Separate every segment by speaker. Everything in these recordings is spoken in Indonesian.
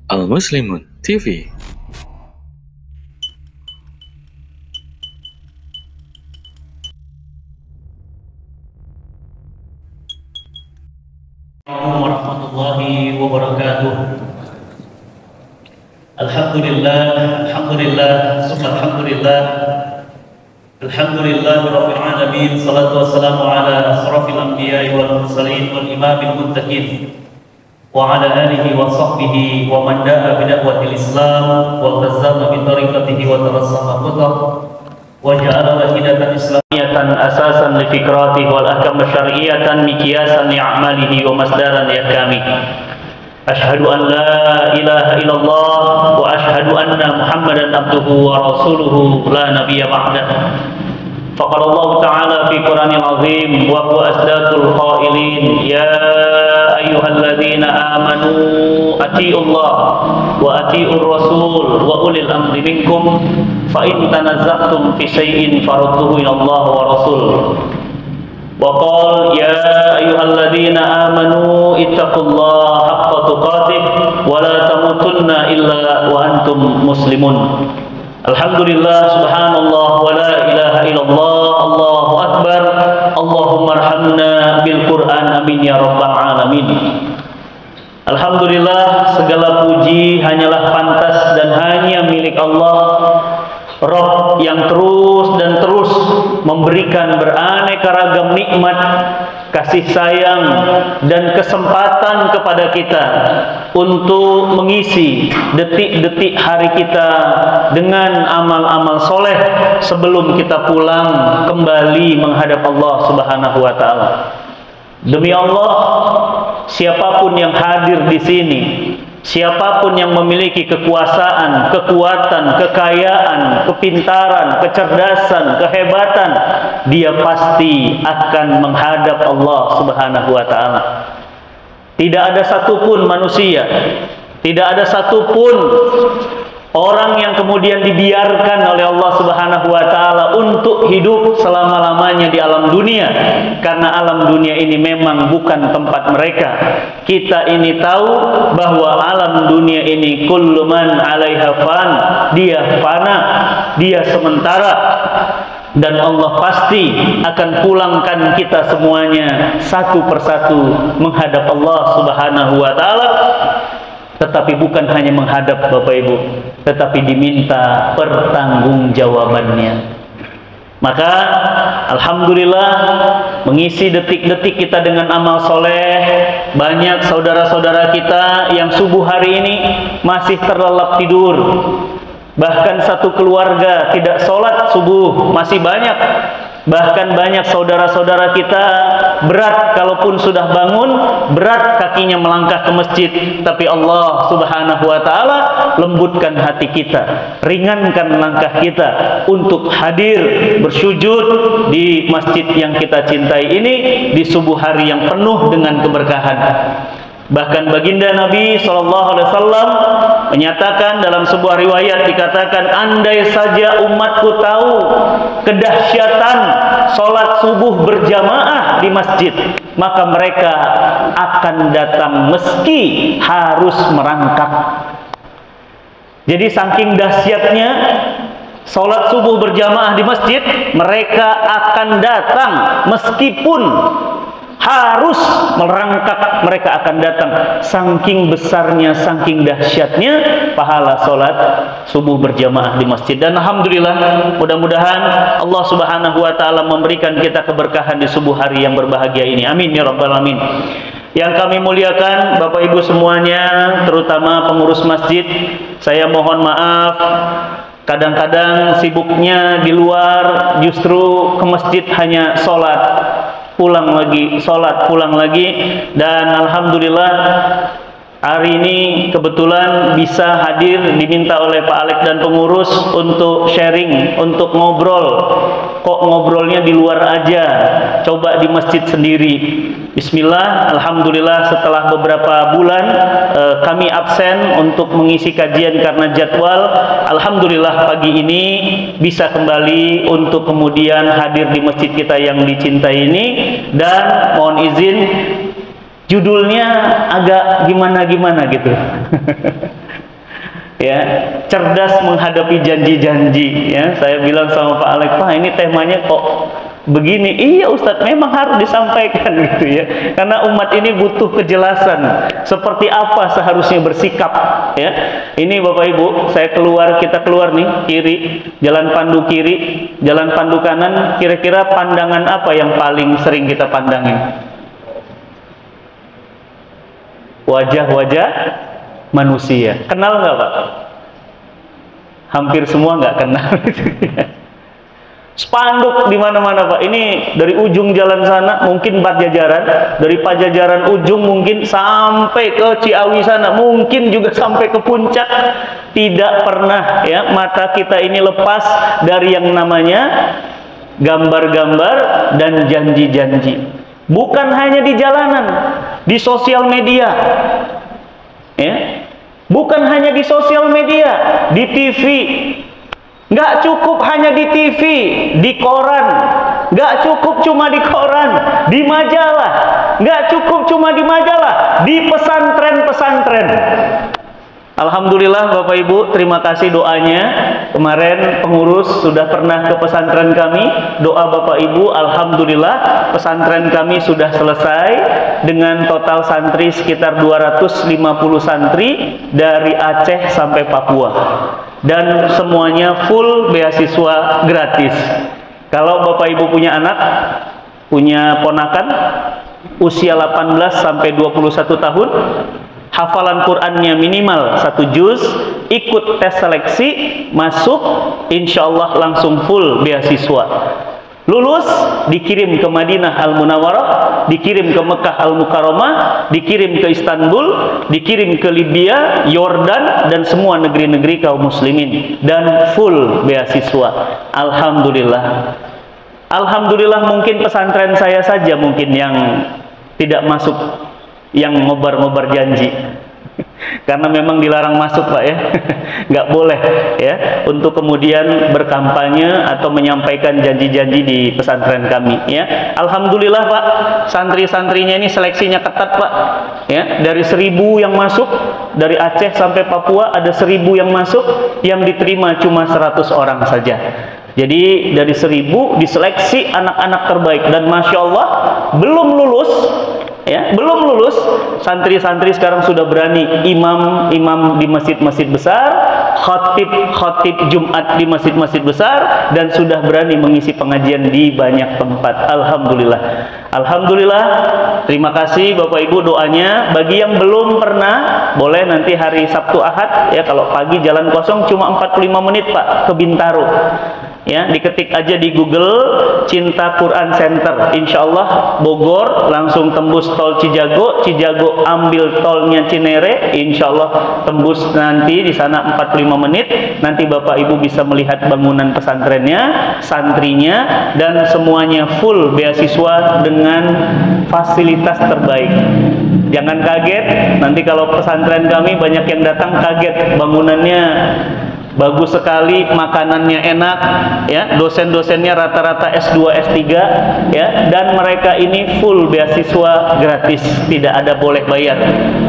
Speaker 1: Al-Muslimun TV.
Speaker 2: Warahmatullahi wabarakatuh. Alhamdulillah, alhamdulillah, alhamdulillah rabbil alamin. Salatu wassalamu ala asrafil anbiya'i wal mursalin wal imamil muttaqin wa ala alihi wa sahbihi wa man da'a bi da'watil Islam wa tazama bi tariqatihi wa tarassama khutah wa ja'ala lahidatan islamiyatan asasan li fikratihi wal ahkam syar'iyyatan miqyasan li a'malihi wa masdaran li ahkamihi. Asyhadu an la ilaha illallah wa asyhadu anna Muhammadan abduhu wa rasuluhu la nabiyya ba'dah. Faqala Allah Ta'ala fi Qur'anil Azim wa huwa asdaqul qailin ya ayyuhalladzina amanu atiiullah wa atiiur rasul wa ulil amri minkum fa in tanazza'tum fi syai'in farudduhu ila Allah wa rasul. Wa qala ya ayyuhalladzina amanu ittaqullaha haqqa tuqatih wa la tamutunna illa wa antum muslimun. Alhamdulillah, subhanallah, wa la ilaha illallah, Allahu akbar, Allahumma arhamna bil Qur'an, amin ya rabbal alamin. Alhamdulillah, segala puji hanyalah pantas dan hanya milik Allah, Rabb yang terus memberikan beraneka ragam nikmat, kasih sayang dan kesempatan kepada kita untuk mengisi detik-detik hari kita dengan amal-amal soleh sebelum kita pulang kembali menghadap Allah Subhanahu wa Ta'ala. Demi Allah, siapapun yang hadir di sini, siapapun yang memiliki kekuasaan, kekuatan, kekayaan, kepintaran, kecerdasan, kehebatan, dia pasti akan menghadap Allah Subhanahu wa Ta'ala. Tidak ada satupun manusia, tidak ada satupun orang yang kemudian dibiarkan oleh Allah Subhanahu wa Ta'ala untuk hidup selama-lamanya di alam dunia, karena alam dunia ini memang bukan tempat mereka. Kita ini tahu bahwa alam dunia ini kullu man 'alaiha fan, dia fana, dia sementara, dan Allah pasti akan pulangkan kita semuanya satu persatu menghadap Allah Subhanahu wa Ta'ala. Tetapi bukan hanya menghadap Bapak Ibu, tetapi diminta pertanggungjawabannya. Maka alhamdulillah, mengisi detik-detik kita dengan amal soleh. Banyak saudara-saudara kita yang subuh hari ini masih terlelap tidur. Bahkan satu keluarga tidak sholat subuh, masih banyak. Bahkan banyak saudara-saudara kita berat, kalaupun sudah bangun, berat kakinya melangkah ke masjid. Tapi Allah Subhanahu wa Ta'ala lembutkan hati kita, ringankan langkah kita untuk hadir bersujud di masjid yang kita cintai ini di subuh hari yang penuh dengan keberkahan. Bahkan baginda Nabi SAW menyatakan dalam sebuah riwayat, dikatakan, andai saja umatku tahu kedahsyatan sholat subuh berjamaah di masjid, maka mereka akan datang meski harus merangkak. Jadi saking dahsyatnya sholat subuh berjamaah di masjid, mereka akan datang meskipun harus merangkak, mereka akan datang. Saking besarnya, saking dahsyatnya pahala sholat subuh berjamaah di masjid. Dan alhamdulillah, mudah-mudahan Allah Subhanahu wa Ta'ala memberikan kita keberkahan di subuh hari yang berbahagia ini. Amin ya rabbal alamin. Yang kami muliakan Bapak Ibu semuanya, terutama pengurus masjid, saya mohon maaf, kadang-kadang sibuknya di luar, justru ke masjid hanya sholat, pulang lagi, sholat, pulang lagi. Dan alhamdulillah hari ini kebetulan bisa hadir, diminta oleh Pak Alek dan pengurus untuk sharing, untuk ngobrol. Kok ngobrolnya di luar aja, coba di masjid sendiri. Bismillah, alhamdulillah setelah beberapa bulan kami absen untuk mengisi kajian karena jadwal. Alhamdulillah pagi ini bisa kembali untuk kemudian hadir di masjid kita yang dicintai ini. Dan mohon izin, judulnya agak gimana-gimana gitu. ya, cerdas menghadapi janji-janji. Ya, saya bilang sama Pak Alek, Pak ini temanya kok begini. Iya Ustadz, memang harus disampaikan gitu ya, karena umat ini butuh kejelasan seperti apa seharusnya bersikap. Ya, ini Bapak Ibu, kita keluar nih kiri, jalan pandu kiri, jalan pandu kanan. Kira-kira pandangan apa yang paling sering kita pandangin? Wajah-wajah manusia. Kenal nggak Pak? Hampir semua nggak kenal. Spanduk di mana-mana Pak. Ini dari ujung jalan sana mungkin Pajajaran, dari Pajajaran ujung mungkin sampai ke Ciawi sana, mungkin juga sampai ke puncak. Tidak pernah ya mata kita ini lepas dari yang namanya gambar-gambar dan janji-janji. Bukan hanya di jalanan, di sosial media. Ya. Bukan hanya di sosial media, di TV. Nggak cukup hanya di TV, di koran. Nggak cukup cuma di koran, di majalah. Nggak cukup cuma di majalah, di pesantren-pesantren. Alhamdulillah Bapak Ibu, terima kasih doanya. Kemarin pengurus sudah pernah ke pesantren kami. Doa Bapak Ibu, alhamdulillah pesantren kami sudah selesai dengan total santri sekitar 250 santri dari Aceh sampai Papua. Dan semuanya full beasiswa gratis. Kalau Bapak Ibu punya anak, punya ponakan usia 18 sampai 21 tahun, hafalan Qur'annya minimal 1 juz, ikut tes seleksi, masuk, insya Allah langsung full beasiswa. Lulus, dikirim ke Madinah Al-Munawwarah, dikirim ke Mekah Al-Mukarramah, dikirim ke Istanbul, dikirim ke Libya, Yordan, dan semua negeri-negeri kaum muslimin, dan full beasiswa. Alhamdulillah. Alhamdulillah, mungkin pesantren saya saja mungkin yang tidak masuk, yang ngobar-ngobar janji. Karena memang dilarang masuk Pak ya. Nggak boleh ya untuk kemudian berkampanye atau menyampaikan janji-janji di pesantren kami ya. Alhamdulillah Pak, santri-santrinya ini seleksinya ketat Pak ya. Dari 1000 yang masuk, dari Aceh sampai Papua ada 1000 yang masuk, yang diterima cuma 100 orang saja. Jadi dari 1000 diseleksi anak-anak terbaik, dan Masya Allah belum lulus ya, belum lulus, santri-santri sekarang sudah berani imam di masjid-masjid besar, khatib Jumat di masjid-masjid besar, dan sudah berani mengisi pengajian di banyak tempat. Alhamdulillah. Alhamdulillah. Terima kasih Bapak Ibu doanya. Bagi yang belum pernah, boleh nanti hari Sabtu Ahad ya, kalau pagi jalan kosong cuma 45 menit Pak ke Bintaro. Ya, diketik aja di Google Cinta Quran Center, insya Allah Bogor, langsung tembus tol Cijago, Cijago ambil tolnya Cinere, insya Allah tembus nanti di sana 45 menit. Nanti Bapak Ibu bisa melihat bangunan pesantrennya, santrinya, dan semuanya full beasiswa dengan fasilitas terbaik. Jangan kaget nanti kalau pesantren kami banyak yang datang kaget, bangunannya bagus sekali, makanannya enak ya, dosen-dosennya rata-rata S2, S3 ya, dan mereka ini full beasiswa gratis, tidak ada boleh bayar.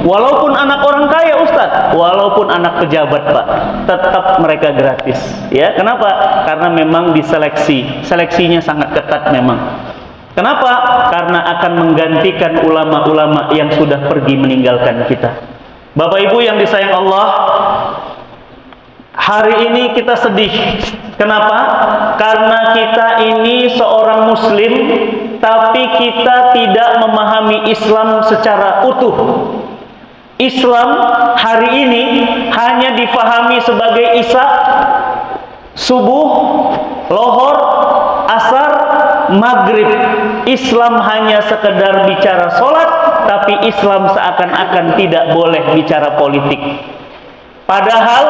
Speaker 2: Walaupun anak orang kaya Ustadz, walaupun anak pejabat Pak, tetap mereka gratis ya. Kenapa? Karena memang diseleksi, seleksinya sangat ketat memang. Kenapa? Karena akan menggantikan ulama-ulama yang sudah pergi meninggalkan kita. Bapak Ibu yang disayang Allah, hari ini kita sedih. Kenapa? Karena kita ini seorang muslim, tapi kita tidak memahami Islam secara utuh. Islam hari ini hanya difahami sebagai isya, subuh, lohor, asar, maghrib. Islam hanya sekedar bicara sholat, tapi Islam seakan-akan tidak boleh bicara politik. Padahal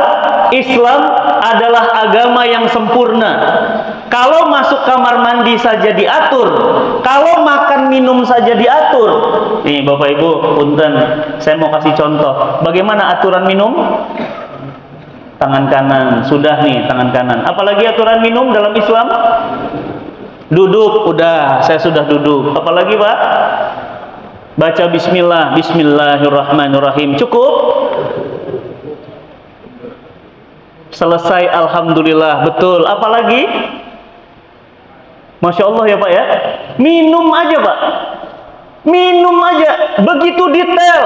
Speaker 2: Islam adalah agama yang sempurna. Kalau masuk kamar mandi saja diatur, kalau makan minum saja diatur. Nih Bapak Ibu, punten, saya mau kasih contoh. Bagaimana aturan minum? Tangan kanan, sudah nih tangan kanan. Apalagi aturan minum dalam Islam? Duduk, udah, saya sudah duduk. Apalagi Pak? Baca bismillah, bismillahirrahmanirrahim. Cukup? selesai alhamdulillah. Betul. Apalagi? Masya Allah ya Pak ya. Minum aja Pak. Minum aja. Begitu detail.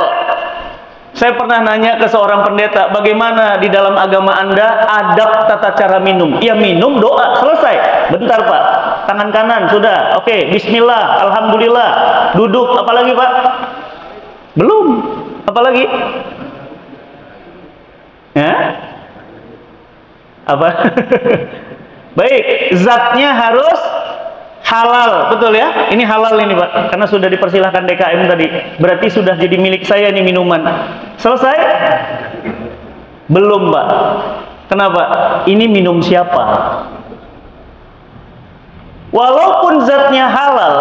Speaker 2: Saya pernah nanya ke seorang pendeta, bagaimana di dalam agama Anda adab tata cara minum? Ya minum, doa, selesai. Bentar Pak, tangan kanan sudah. Oke, bismillah, alhamdulillah. Duduk, apalagi Pak? Belum. Apalagi? Ya? Apa? Baik, zatnya harus halal, betul ya? Ini halal ini Pak, karena sudah dipersilahkan DKM tadi. Berarti sudah jadi milik saya ini minuman. Selesai? Belum Pak. Kenapa? Ini minum siapa? Walaupun zatnya halal,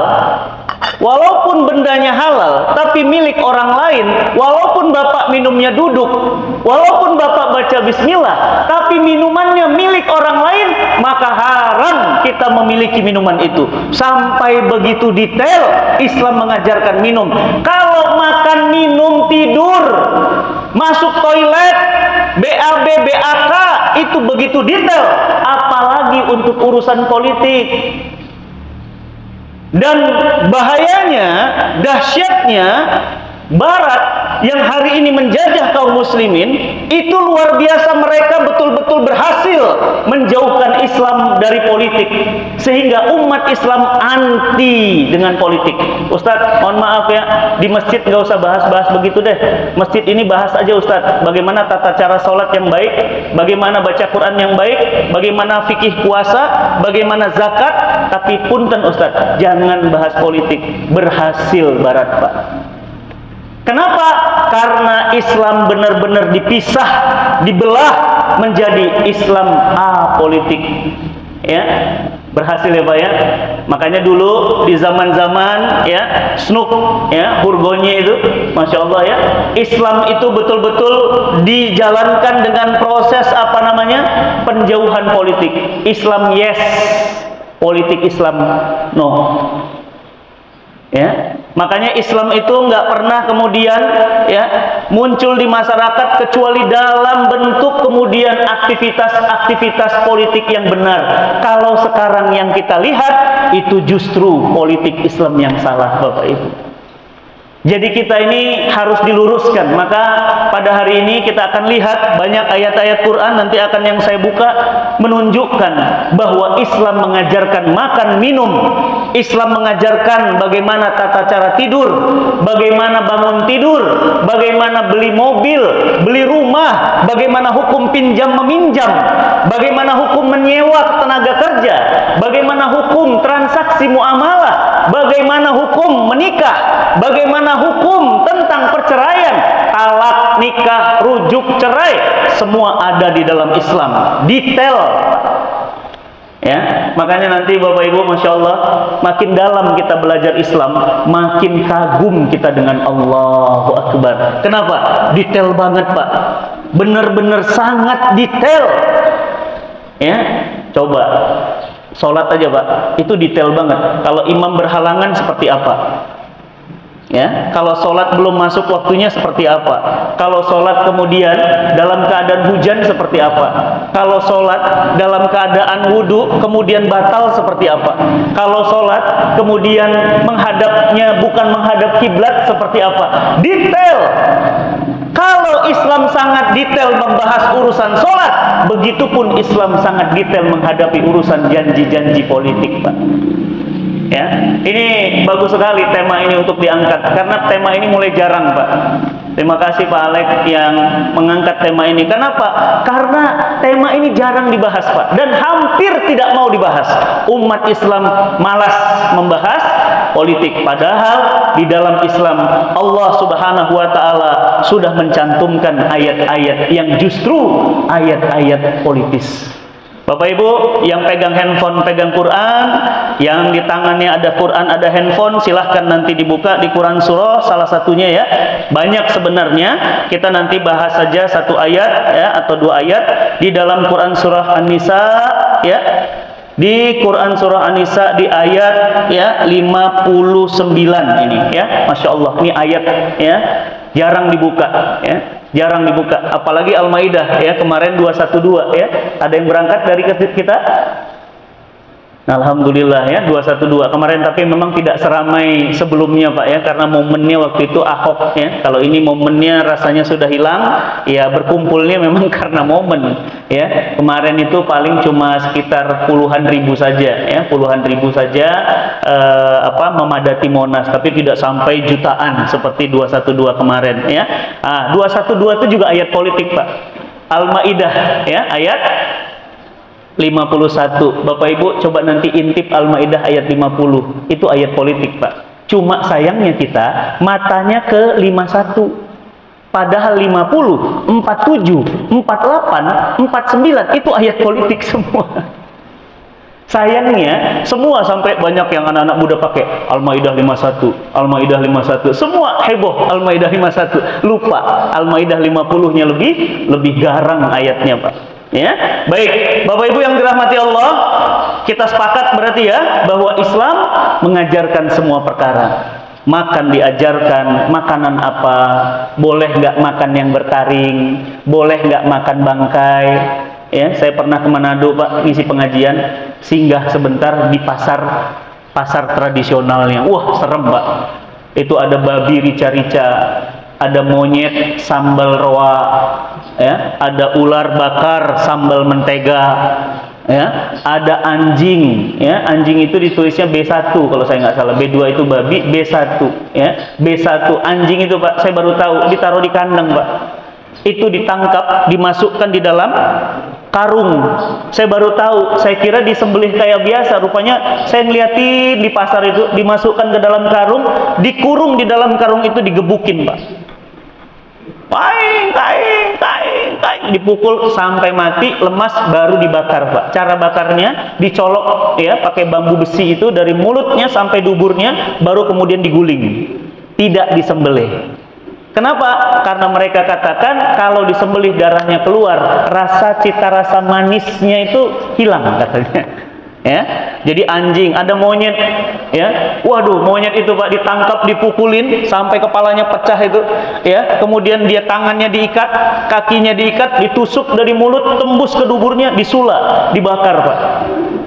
Speaker 2: walaupun bendanya halal, tapi milik orang lain, walaupun Bapak minumnya duduk, walaupun Bapak baca bismillah, tapi minumannya milik orang lain, maka haram kita memiliki minuman itu. Sampai begitu detail Islam mengajarkan minum. Kalau makan, minum, tidur, masuk toilet, BAB, BAK, itu begitu detail. Apalagi untuk urusan politik. Dan bahayanya, dahsyatnya Barat yang hari ini menjajah kaum muslimin, itu luar biasa. Mereka betul-betul berhasil menjauhkan Islam dari politik, sehingga umat Islam anti dengan politik. Ustadz, mohon maaf ya, di masjid nggak usah bahas-bahas begitu deh. Masjid ini bahas aja Ustadz, bagaimana tata cara sholat yang baik, bagaimana baca Quran yang baik, bagaimana fikih puasa, bagaimana zakat. Tapi punten Ustadz, jangan bahas politik. Berhasil Barat Pak. Kenapa? Karena Islam benar-benar dipisah, dibelah menjadi Islam apolitik. Ya, berhasil ya Pak ya. Makanya dulu di zaman-zaman ya Snook ya, Burgonye itu, Masya Allah ya, Islam itu betul-betul dijalankan dengan proses apa namanya, penjauhan politik. Islam yes, politik Islam no. Ya, makanya Islam itu nggak pernah kemudian ya muncul di masyarakat kecuali dalam bentuk kemudian aktivitas politik yang benar. Kalau sekarang yang kita lihat itu justru politik Islam yang salah Bapak Ibu. Jadi kita ini harus diluruskan. Maka pada hari ini kita akan lihat banyak ayat-ayat Quran, nanti akan yang saya buka, menunjukkan bahwa Islam mengajarkan makan minum, Islam mengajarkan bagaimana tata cara tidur, bagaimana bangun tidur, bagaimana beli mobil, beli rumah, bagaimana hukum pinjam meminjam, bagaimana hukum menyewa tenaga kerja, bagaimana hukum transaksi muamalah, bagaimana hukum menikah, bagaimana hukum tentang perceraian, talak, nikah, rujuk, cerai, semua ada di dalam Islam, detail. Ya, makanya nanti Bapak Ibu, Masya Allah, makin dalam kita belajar Islam, makin kagum kita dengan Allahu Akbar. Kenapa? Detail banget Pak, benar-benar sangat detail. Ya, coba sholat aja Pak, itu detail banget. Kalau imam berhalangan seperti apa? Ya, kalau sholat belum masuk waktunya seperti apa? Kalau sholat kemudian dalam keadaan hujan seperti apa? Kalau sholat dalam keadaan wudhu kemudian batal seperti apa? Kalau sholat kemudian menghadapnya bukan menghadap kiblat seperti apa? Detail. Kalau Islam sangat detail membahas urusan sholat, begitupun Islam sangat detail menghadapi urusan janji-janji politik Pak. Ya, ini bagus sekali tema ini untuk diangkat, karena tema ini mulai jarang Pak. Terima kasih Pak Alex yang mengangkat tema ini. Kenapa? Karena tema ini jarang dibahas Pak, dan hampir tidak mau dibahas. Umat Islam malas membahas politik, padahal di dalam Islam Allah Subhanahu wa taala sudah mencantumkan ayat-ayat yang justru ayat-ayat politis. Bapak Ibu yang pegang handphone, pegang Quran, yang di tangannya ada Quran, ada handphone, silahkan nanti dibuka di Quran surah salah satunya ya. Banyak sebenarnya, kita nanti bahas saja satu ayat ya atau dua ayat di dalam Quran surah An-Nisa ya. Di Quran surah An-Nisa di ayat ya 59 ini ya. Masya Allah, ini ayat ya jarang dibuka ya. Jarang dibuka, apalagi Al-Maidah ya, kemarin 212 ya. Ada yang berangkat dari kita? Alhamdulillah ya, 212 kemarin, tapi memang tidak seramai sebelumnya Pak ya, karena momennya waktu itu Ahok ya. Kalau ini momennya rasanya sudah hilang, ya berkumpulnya memang karena momen ya. Kemarin itu paling cuma sekitar puluhan ribu saja ya, puluhan ribu saja memadati Monas, tapi tidak sampai jutaan seperti 212 kemarin ya. 212 itu juga ayat politik Pak. Al-Maidah ya, ayat 51. Bapak Ibu coba nanti intip Al-Maidah ayat 50. Itu ayat politik Pak. Cuma sayangnya kita matanya ke 51. Padahal 50, 47, 48, 49 itu ayat politik semua. Sayangnya semua, sampai banyak yang anak-anak muda pakai Al-Maidah 51, Al-Maidah 51. Semua heboh Al-Maidah 51. Lupa Al-Maidah 50-nya lebih garang ayatnya Pak. Ya, baik, Bapak Ibu yang dirahmati Allah, kita sepakat berarti ya bahwa Islam mengajarkan semua perkara. Makan diajarkan, makanan apa, boleh nggak makan yang bertaring, boleh nggak makan bangkai. Ya, saya pernah ke Manado Pak, ngisi pengajian, singgah sebentar di pasar tradisionalnya. Wah, serem Pak. Itu ada babi rica-rica, ada monyet sambal roa, ya, ada ular bakar sambal mentega, ya, ada anjing, ya, anjing itu ditulisnya B1 kalau saya nggak salah, B2 itu babi, B1, ya, B1 anjing itu Pak, saya baru tahu ditaruh di kandang Pak, itu ditangkap, dimasukkan di dalam karung, saya baru tahu, saya kira disembelih kayak biasa, rupanya saya ngeliatin di pasar itu dimasukkan ke dalam karung, dikurung di dalam karung itu, digebukin Pak. Kaing, dipukul sampai mati, lemas, baru dibakar Pak. Cara bakarnya dicolok ya, pakai bambu besi itu dari mulutnya sampai duburnya, baru kemudian diguling, tidak disembelih. Kenapa? Karena mereka katakan kalau disembelih darahnya keluar, cita rasa manisnya itu hilang katanya. Ya, jadi anjing, ada monyet, ya, waduh, monyet itu Pak ditangkap, dipukulin sampai kepalanya pecah itu, ya, kemudian dia tangannya diikat, kakinya diikat, ditusuk dari mulut, tembus ke duburnya, disulap, dibakar Pak.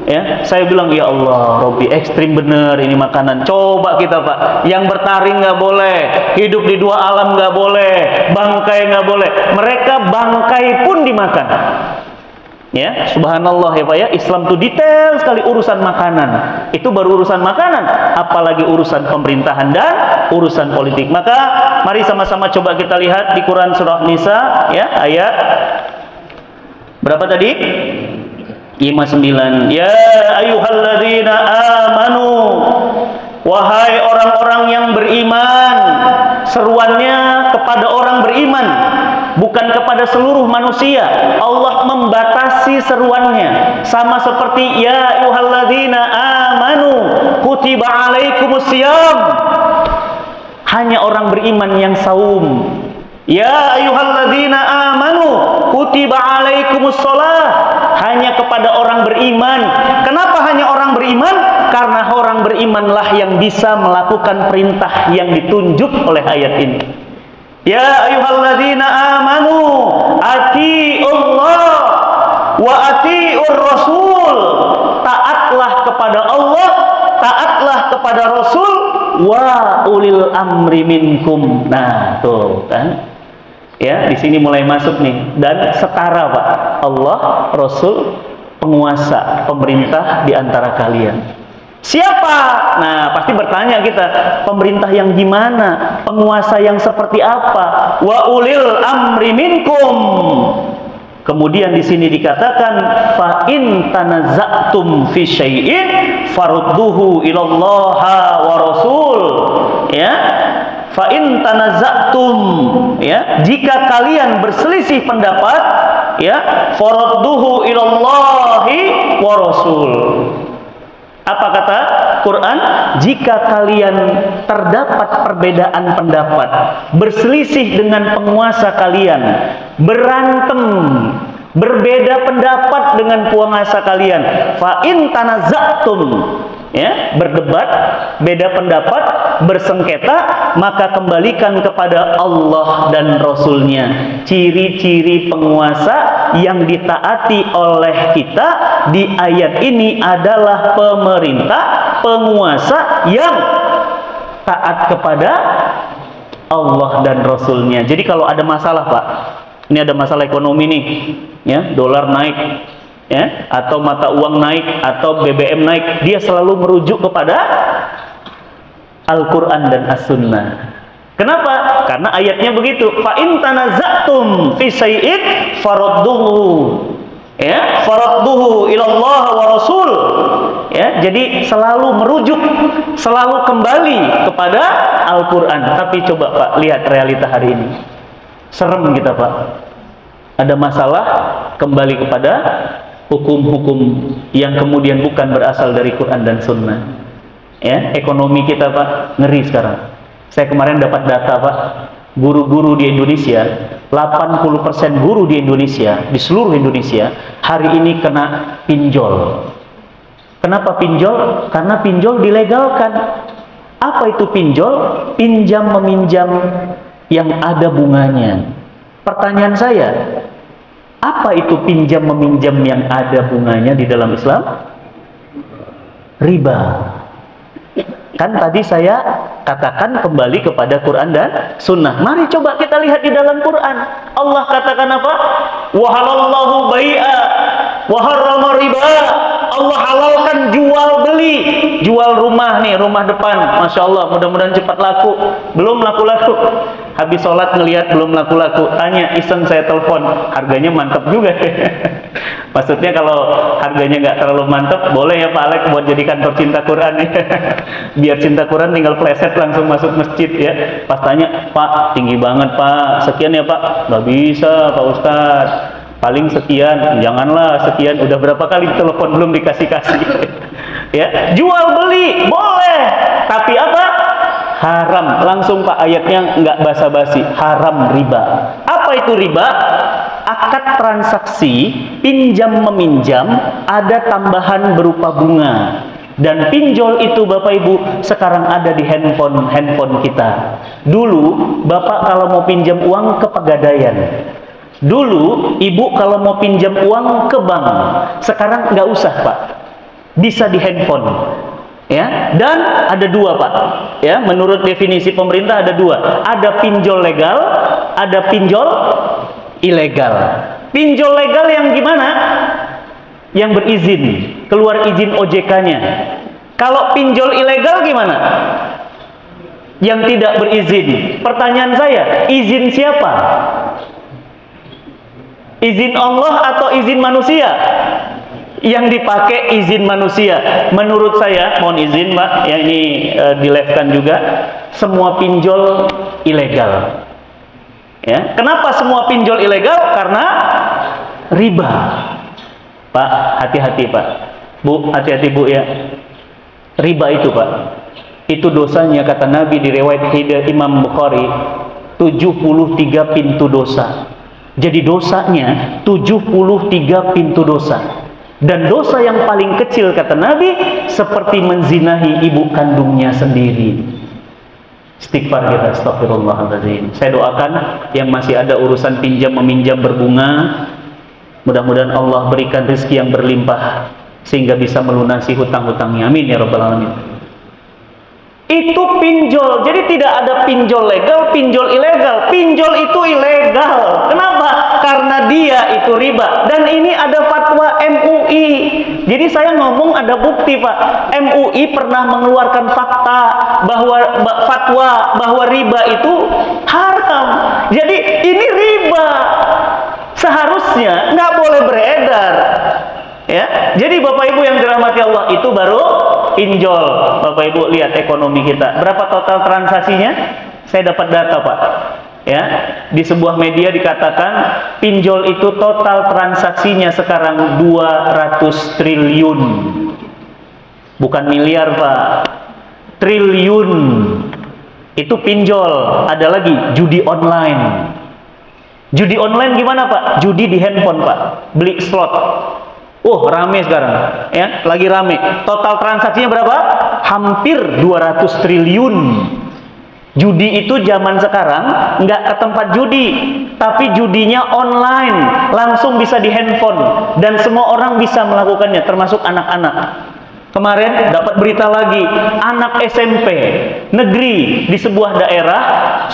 Speaker 2: Ya, saya bilang ya Allah, Robbi, ekstrim bener ini makanan. Coba kita Pak, yang bertaring nggak boleh, hidup di dua alam nggak boleh, bangkai nggak boleh, mereka bangkai pun dimakan. Ya, subhanallah ya Pak ya, Islam itu detail sekali urusan makanan. Itu baru urusan makanan, apalagi urusan pemerintahan dan urusan politik. Maka mari sama-sama coba kita lihat di Quran surah Nisa ya, ayat berapa tadi? 59. Ya ayyuhalladzina amanu, wahai orang-orang yang beriman. Seruannya kepada orang beriman, bukan kepada seluruh manusia. Allah membatasi seruannya, sama seperti ya ayyuhalladzina amanu kutiba alaikumusiyam, hanya orang beriman yang saum. Ya ayyuhalladzina amanu kutiba alaikumussalah, hanya kepada orang beriman. Kenapa hanya orang beriman? Karena orang berimanlah yang bisa melakukan perintah yang ditunjuk oleh ayat ini. Ya ayyuhalladzina amanu atiiullah wa atiiur rasul, taatlah kepada Allah, taatlah kepada Rasul, wa ulil amri minkum. Nah, tuh kan. Ya, di sini mulai masuk nih, dan setara Pak, Allah, Rasul, penguasa, pemerintah di antara kalian. Siapa? Nah, pasti bertanya kita, pemerintah yang gimana? Penguasa yang seperti apa? Wa ulil amri minkum. Kemudian di sini dikatakan fa in tanaza'tum fi syai'in farudduhu ilallaha wa rasul. Ya. Fa in tanaza'tum, ya, jika kalian berselisih pendapat, ya, farudduhu ilallahi wa rasul. Apa kata Quran? Jika kalian terdapat perbedaan pendapat, berselisih dengan penguasa kalian, berantem, berbeda pendapat dengan penguasa kalian, fa in tanaza'tum, ya, berdebat, beda pendapat, bersengketa, maka kembalikan kepada Allah dan Rasulnya. Ciri-ciri penguasa yang ditaati oleh kita di ayat ini adalah pemerintah, penguasa yang taat kepada Allah dan Rasulnya. Jadi kalau ada masalah, Pak, ini ada masalah ekonomi nih, ya, dolar naik, ya, atau mata uang naik, atau BBM naik, dia selalu merujuk kepada Al-Quran dan As-Sunnah. Kenapa? Karena ayatnya begitu. Fa in tanaza'tum fi syai'in faradduhu, ya, faradduhu ila Allah wa Rasul. Ya, jadi selalu merujuk, selalu kembali kepada Al-Quran. Tapi coba Pak, lihat realita hari ini. Serem kita, Pak. Ada masalah, kembali kepada hukum-hukum yang kemudian bukan berasal dari Quran dan Sunnah. Ya, ekonomi kita, Pak, ngeri sekarang. Saya kemarin dapat data, Pak, guru-guru di Indonesia, 80% guru di Indonesia, di seluruh Indonesia, hari ini kena pinjol. Kenapa pinjol? Karena pinjol dilegalkan. Apa itu pinjol? Pinjam meminjam yang ada bunganya. Pertanyaan saya, apa itu pinjam meminjam yang ada bunganya di dalam Islam? Riba. Kan tadi saya katakan kembali kepada Quran dan Sunnah. Mari coba kita lihat di dalam Quran. Allah katakan apa? Wa halallahu bai'a wa harrama riba. Allah halalkan jual beli. Jual rumah nih, rumah depan, Masya Allah, mudah-mudahan cepat laku. Belum laku-laku. Habis sholat ngelihat belum laku-laku, tanya, iseng saya telepon, harganya mantap juga. Maksudnya kalau harganya nggak terlalu mantap, boleh ya Pak Alek buat jadi kantor cinta Quran ya. Biar cinta Quran tinggal pleset langsung masuk masjid ya. Pas tanya, Pak tinggi banget Pak, sekian ya Pak. Nggak bisa Pak Ustadz, paling sekian. Janganlah sekian, udah berapa kali telepon belum dikasih-kasih. Ya, jual beli boleh, tapi apa? Haram. Langsung Pak ayatnya nggak basa-basi, haram riba. Apa itu riba? Akad transaksi pinjam meminjam ada tambahan berupa bunga. Dan pinjol itu Bapak Ibu sekarang ada di handphone kita. Dulu Bapak kalau mau pinjam uang ke Pegadaian. Dulu Ibu kalau mau pinjam uang ke bank. Sekarang nggak usah Pak, bisa di handphone. Ya, dan ada dua Pak. Ya, menurut definisi pemerintah ada dua. Ada pinjol legal, ada pinjol ilegal. Pinjol legal yang gimana? Yang berizin, keluar izin OJK-nya. Kalau pinjol ilegal gimana? Yang tidak berizin. Pertanyaan saya, izin siapa? Izin Allah atau izin manusia? Yang dipakai izin manusia. Menurut saya, mohon izin Mbak, yang ini di-live-kan juga, semua pinjol ilegal. Ya, kenapa semua pinjol ilegal? Karena riba. Pak, hati-hati Pak. Bu, hati-hati Bu ya. Riba itu Pak, itu dosanya kata Nabi di riwayat Imam Bukhari 73 pintu dosa. Jadi dosanya 73 pintu dosa. Dan dosa yang paling kecil kata Nabi seperti menzinahi ibu kandungnya sendiri. Istighfar kita, astagfirullahaladzim. Saya doakan yang masih ada urusan pinjam meminjam berbunga, mudah-mudahan Allah berikan rezeki yang berlimpah sehingga bisa melunasi hutang-hutangnya. Amin ya rabbal alamin. Itu pinjol. Jadi tidak ada pinjol legal, pinjol ilegal. Pinjol itu ilegal. Kenapa? Karena dia itu riba. Dan ini ada fatwa MUI. Jadi saya ngomong ada bukti Pak. MUI pernah mengeluarkan fatwa bahwa riba itu haram. Jadi ini riba. Seharusnya nggak boleh beredar. Ya, jadi Bapak Ibu yang dirahmati Allah, itu baru pinjol. Bapak Ibu lihat ekonomi kita, berapa total transaksinya? Saya dapat data Pak. Ya, di sebuah media dikatakan pinjol itu total transaksinya sekarang 200 triliun. Bukan miliar Pak, triliun. Itu pinjol. Ada lagi judi online. Judi online gimana Pak? Judi di handphone Pak, beli slot. Rame sekarang, ya, lagi rame. Total transaksinya berapa? Hampir 200 triliun. Judi itu zaman sekarang nggak ke tempat judi, tapi judinya online, langsung bisa di handphone, dan semua orang bisa melakukannya, termasuk anak-anak. Kemarin dapat berita lagi, anak SMP negeri di sebuah daerah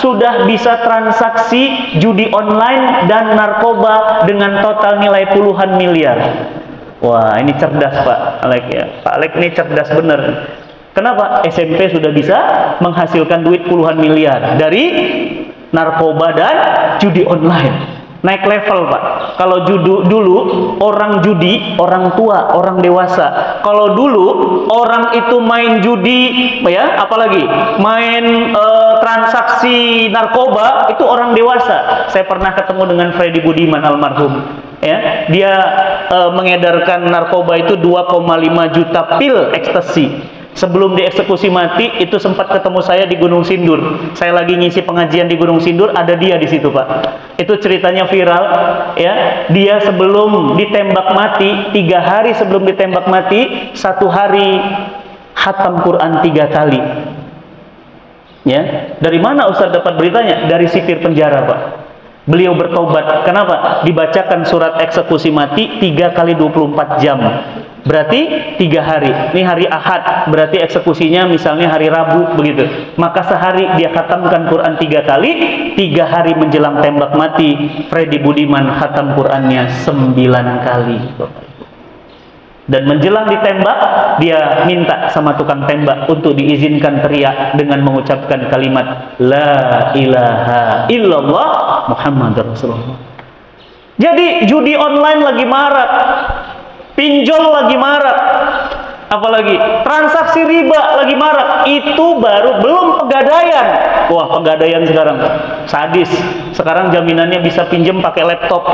Speaker 2: sudah bisa transaksi judi online dan narkoba dengan total nilai puluhan miliar. Wah, ini cerdas Pak Alek ya. Pak Alek ini cerdas bener. Kenapa? SMP sudah bisa menghasilkan duit puluhan miliar dari narkoba dan judi online. Naik level Pak. Kalau dulu orang judi, orang tua, orang dewasa. Kalau dulu orang itu main judi, ya, apalagi main transaksi narkoba, itu orang dewasa. Saya pernah ketemu dengan Freddy Budiman almarhum. Ya, dia mengedarkan narkoba itu 2,5 juta pil ekstasi. Sebelum dieksekusi mati, itu sempat ketemu saya di Gunung Sindur. Saya lagi ngisi pengajian di Gunung Sindur, ada dia di situ Pak. Itu ceritanya viral, ya. Dia sebelum ditembak mati, 3 hari sebelum ditembak mati, 1 hari khatam Quran 3 kali. Ya, dari mana Ustaz dapat beritanya? Dari sipir penjara Pak. Beliau bertobat. Kenapa? Dibacakan surat eksekusi mati 3 kali 24 jam. Berarti 3 hari. Ini hari Ahad, berarti eksekusinya misalnya hari Rabu begitu. Maka sehari dia khatamkan Quran 3 kali. 3 hari menjelang tembak mati, Freddy Budiman khatam Qurannya 9 kali. Dan menjelang ditembak, dia minta sama tukang tembak untuk diizinkan teriak dengan mengucapkan kalimat La ilaha illallah Muhammadur Rasulullah. Jadi judi online lagi marak, pinjol lagi marak, apalagi transaksi riba lagi marak. Itu baru belum pegadaian. Wah, pegadaian sekarang sadis. Sekarang jaminannya bisa pinjem pakai laptop,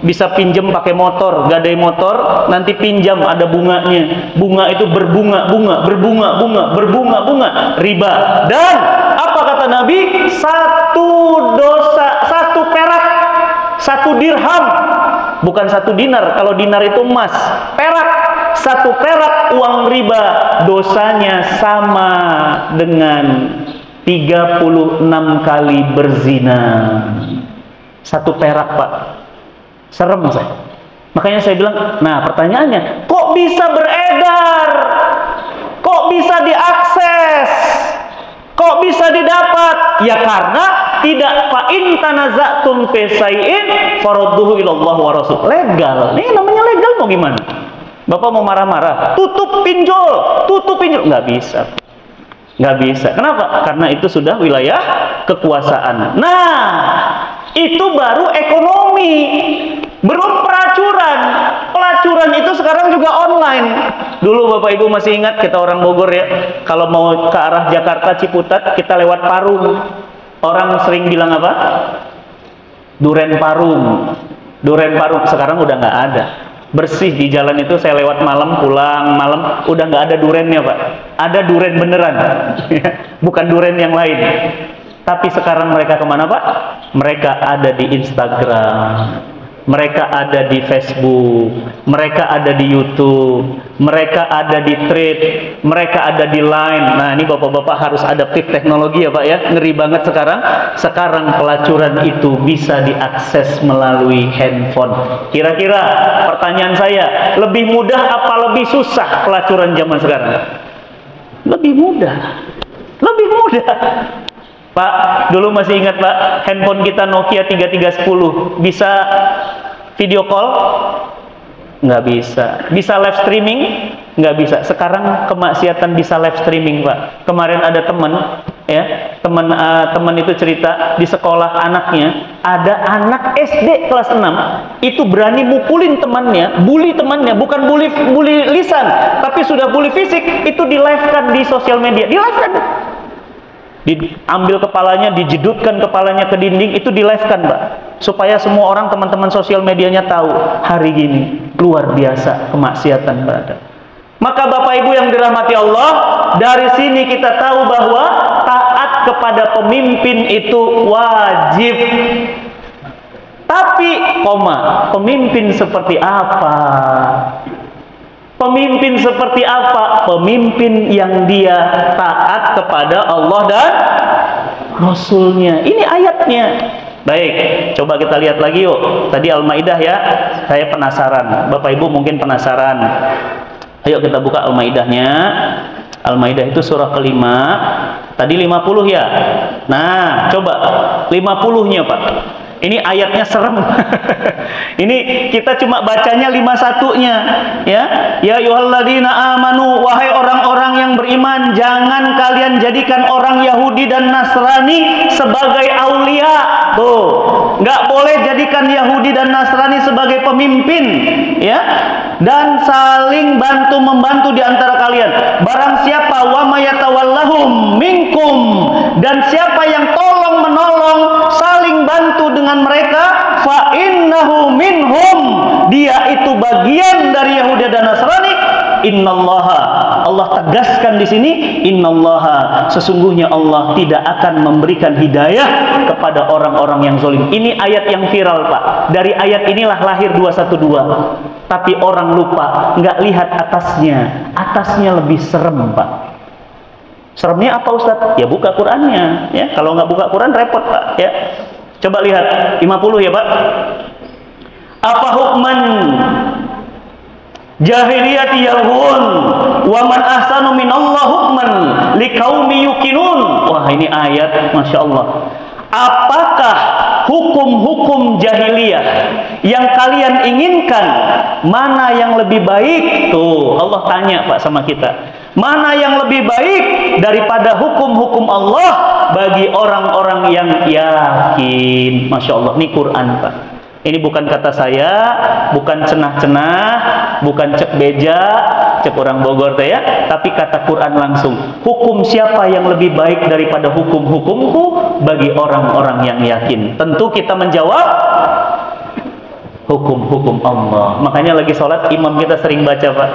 Speaker 2: bisa pinjem pakai motor, gadai motor, nanti pinjam ada bunganya. Bunga itu berbunga-bunga, berbunga-bunga, riba. Dan apa kata Nabi? 1 dosa, 1 perak, 1 dirham. Bukan 1 dinar, kalau dinar itu emas. Perak, 1 perak uang riba, dosanya sama dengan 36 kali berzina. 1 perak Pak. Serem saya. Makanya saya bilang, nah pertanyaannya, kok bisa beredar? Kok bisa diakses? Kok bisa didapat? Ya karena tidak fa'in tanaza'tum fi syai'in farudduhu ilallah wa rasul. Legal. Ini namanya legal, mau gimana? Bapak mau marah-marah, tutup pinjol. Nggak bisa. Nggak bisa. Kenapa? Karena itu sudah wilayah kekuasaan. Nah, itu baru ekonomi, belum pelacuran. Pelacuran itu sekarang juga online. Dulu Bapak Ibu masih ingat, kita orang Bogor ya, kalau mau ke arah Jakarta Ciputat, kita lewat Parung. Orang sering bilang apa? Duren Parung. Duren Parung sekarang udah nggak ada. Bersih di jalan itu, saya lewat malam, pulang malam, udah nggak ada durennya Pak. Ada duren beneran, bukan duren yang lain. Tapi sekarang mereka kemana Pak? Mereka ada di Instagram, mereka ada di Facebook, mereka ada di YouTube, mereka ada di Thread, mereka ada di Line. Nah, ini bapak-bapak harus adaptif teknologi ya Pak ya. Ngeri banget sekarang. Sekarang pelacuran itu bisa diakses melalui handphone. Kira-kira pertanyaan saya, lebih mudah apa lebih susah pelacuran zaman sekarang? Lebih mudah. Lebih mudah. Pak, dulu masih ingat Pak, handphone kita Nokia 3310 bisa video call? Nggak bisa. Bisa live streaming? Nggak bisa. Sekarang kemaksiatan bisa live streaming Pak. Kemarin ada teman, ya, teman itu cerita di sekolah anaknya, ada anak SD kelas 6 itu berani mukulin temannya, bully temannya, bukan bully lisan, tapi sudah bully fisik. Itu di live-kan di sosial media, di live-kan. Diambil kepalanya, dijedutkan kepalanya ke dinding, itu di live-kan Pak, supaya semua orang, teman-teman sosial medianya tahu hari gini luar biasa kemaksiatan berada. Maka Bapak Ibu yang dirahmati Allah, dari sini kita tahu bahwa taat kepada pemimpin itu wajib. Tapi pemimpin seperti apa? Pemimpin seperti apa? Pemimpin yang dia taat kepada Allah dan Rasulnya. Ini ayatnya. Baik, coba kita lihat lagi yuk. Tadi Al-Maidah ya, saya penasaran. Bapak Ibu mungkin penasaran. Ayo kita buka Al-Maidahnya. Al-Maidah itu surah kelima. Tadi 50 ya. Nah, coba 50-nya Pak. Ini ayatnya serem. Ini kita cuma bacanya 51-nya ya. Ya ayyuhalladzina amanu, wahai orang-orang yang beriman, jangan kalian jadikan orang Yahudi dan Nasrani sebagai aulia. Tuh, nggak boleh jadikan Yahudi dan Nasrani sebagai pemimpin ya. Dan saling bantu membantu di antara kalian. Barang siapa wa mayatawallahum minkum, dan siapa yang tolong menolong saling bantu dengan mereka, fa innahu minhum, dia itu bagian dari Yahudi dan Nasrani. Innallaha, Allah tegaskan di sini, innallaha, sesungguhnya Allah tidak akan memberikan hidayah kepada orang-orang yang zalim. Ini ayat yang viral Pak. Dari ayat inilah lahir 212. Tapi orang lupa, nggak lihat atasnya. Atasnya lebih serem Pak. Seremnya apa Ustadz? Ya buka Qurannya ya. Kalau nggak buka Quran repot Pak ya. Coba lihat 50 ya Pak. Apa hukman jahiliyati yalhun wa man ahsanu minallah hukman liqaumi yuqinun. Wah, ini ayat Masya Allah. Apakah hukum-hukum jahiliyah yang kalian inginkan, mana yang lebih baik? Tuh, Allah tanya Pak sama kita. Mana yang lebih baik daripada hukum-hukum Allah bagi orang-orang yang yakin? Masya Allah, ini Quran Pak. Ini bukan kata saya, bukan cenah-cenah, bukan cek beja, cek orang Bogor teh ya, tapi kata Quran langsung. Hukum siapa yang lebih baik daripada hukum-hukumku bagi orang-orang yang yakin? Tentu kita menjawab hukum-hukum Allah. Makanya lagi sholat imam kita sering baca Pak.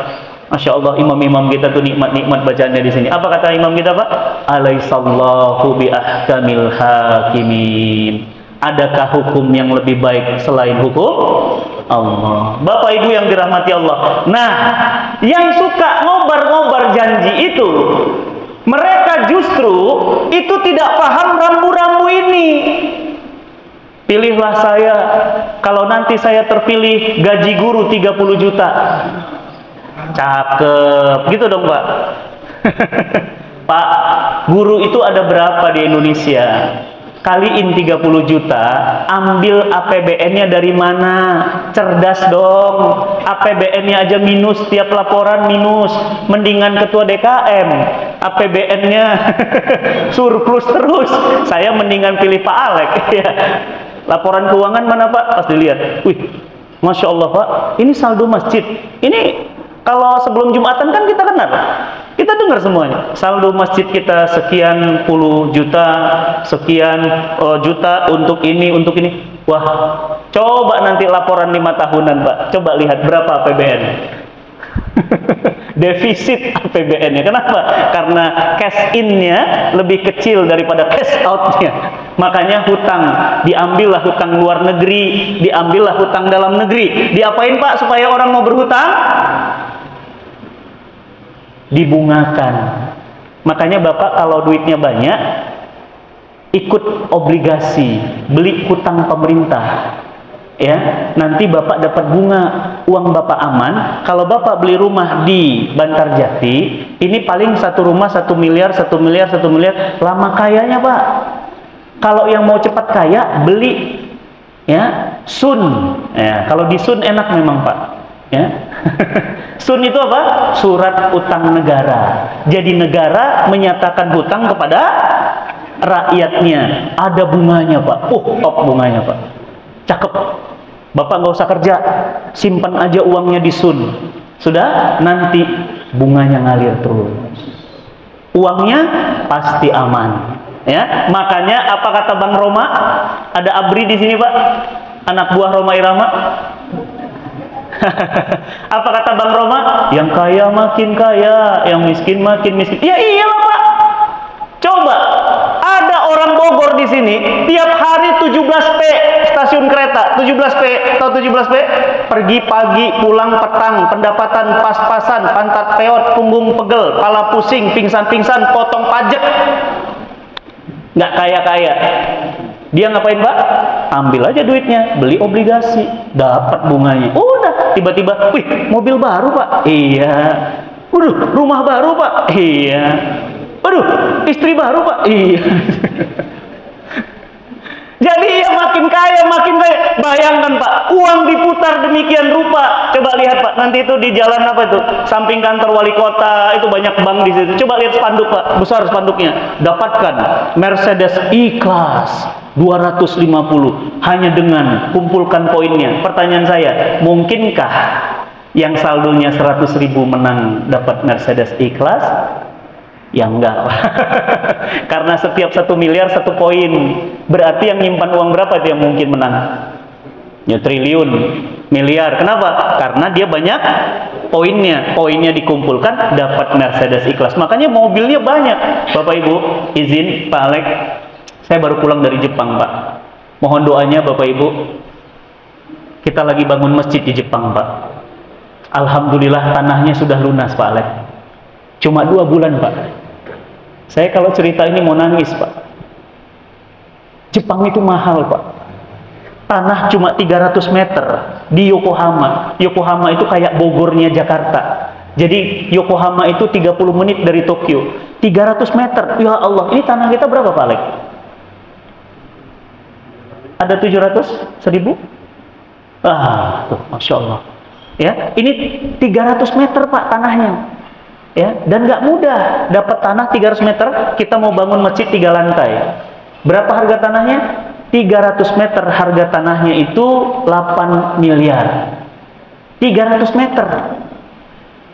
Speaker 2: Masya Allah, imam-imam kita tuh nikmat-nikmat bacaannya di sini. Apa kata imam kita Pak? Alaihissallahu bi ahkamil hakimin. Adakah hukum yang lebih baik selain hukum Allah? Bapak Ibu yang dirahmati Allah. Nah, yang suka ngobar-ngobar janji itu, mereka justru itu tidak paham rambu-rambu ini. Pilihlah saya, kalau nanti saya terpilih gaji guru 30 juta. Cakep, gitu dong Pak. Pak, guru itu ada berapa di Indonesia? Kaliin 30 juta, ambil APBN-nya dari mana? Cerdas dong. APBN-nya aja minus, tiap laporan minus. Mendingan ketua DKM, APBN-nya surplus terus. Saya mendingan pilih Pak Alek ya. Laporan keuangan mana Pak? Pas dilihat, wih, Masya Allah Pak, ini saldo masjid. Ini kalau sebelum Jumatan kan kita kenal, kita dengar semuanya. Saldo masjid kita sekian puluh juta, sekian juta untuk ini, untuk ini. Wah, coba nanti laporan 5 tahunan Pak, coba lihat berapa APBN. Defisit APBN-nya. Kenapa? Karena cash in-nya lebih kecil daripada cash out-nya. Makanya hutang, diambillah hutang luar negeri, diambillah hutang dalam negeri. Diapain Pak supaya orang mau berhutang? Dibungakan. Makanya Bapak kalau duitnya banyak, ikut obligasi, beli hutang pemerintah. Ya, nanti Bapak dapat bunga, uang Bapak aman. Kalau Bapak beli rumah di Bantarjati, ini paling satu rumah 1 miliar, 1 miliar, 1 miliar, lama kayanya Pak. Kalau yang mau cepat kaya, beli ya, sun. Ya, kalau di sun enak memang Pak. Ya. Sun itu apa? Surat utang negara. Jadi negara menyatakan hutang kepada rakyatnya. Ada bunganya Pak. Top bunganya Pak. Cakep. Bapak nggak usah kerja, simpan aja uangnya di sun. Sudah, nanti bunganya ngalir terus. Uangnya pasti aman. Ya, makanya apa kata Bang Roma? Ada Abri di sini Pak, anak buah Roma Irama. Apa kata Bang Roma? Yang kaya makin kaya, yang miskin makin miskin. Ya iyalah Pak. Coba ada orang Bogor di sini tiap hari 17P stasiun kereta. Jakarta 17P, atau 17P? Pergi pagi, pulang petang, pendapatan pas-pasan, pantat peot, punggung pegel, kepala pusing, pingsan-pingsan, potong pajak. Nggak kaya-kaya. Dia ngapain, Pak? Ambil aja duitnya, beli obligasi, dapat bunganya. Udah, tiba-tiba, wih, mobil baru, Pak. Iya. Waduh, rumah baru, Pak. Iya. Waduh, istri baru, Pak. Iya. Jadi ya makin kaya, makin kaya. Bayangkan, Pak, uang diputar demikian rupa. Coba lihat, Pak, nanti itu di jalan apa itu? Samping kantor wali kota, itu banyak bank di situ. Coba lihat spanduk, Pak, besar spanduknya. Dapatkan Mercedes E-Class 250 hanya dengan kumpulkan poinnya. Pertanyaan saya, mungkinkah yang saldonya 100.000 menang dapat Mercedes E-Class? Ya enggak. Karena setiap 1 miliar 1 poin. Berarti yang nyimpan uang berapa itu yang mungkin menang? Ya triliun, miliar. Kenapa? Karena dia banyak poinnya. Poinnya dikumpulkan dapat Mercedes E-Class. Makanya mobilnya banyak. Bapak Ibu, izin Pak Alek, saya baru pulang dari Jepang, Pak. Mohon doanya Bapak Ibu. Kita lagi bangun masjid di Jepang, Pak. Alhamdulillah tanahnya sudah lunas, Pak Alek. Cuma 2 bulan, Pak. Saya kalau cerita ini mau nangis, Pak. Jepang itu mahal, Pak. Tanah cuma 300 meter di Yokohama. Yokohama itu kayak Bogornya Jakarta. Jadi Yokohama itu 30 menit dari Tokyo. 300 meter. Ya Allah, ini tanah kita berapa, Pak Alek? Ada 700? 1000? Ah, tuh, Masya Allah. Ya, ini 300 meter, Pak, tanahnya. Ya, dan nggak mudah dapat tanah 300 meter. Kita mau bangun masjid 3 lantai. Berapa harga tanahnya? 300 meter harga tanahnya itu 8 miliar. 300 meter.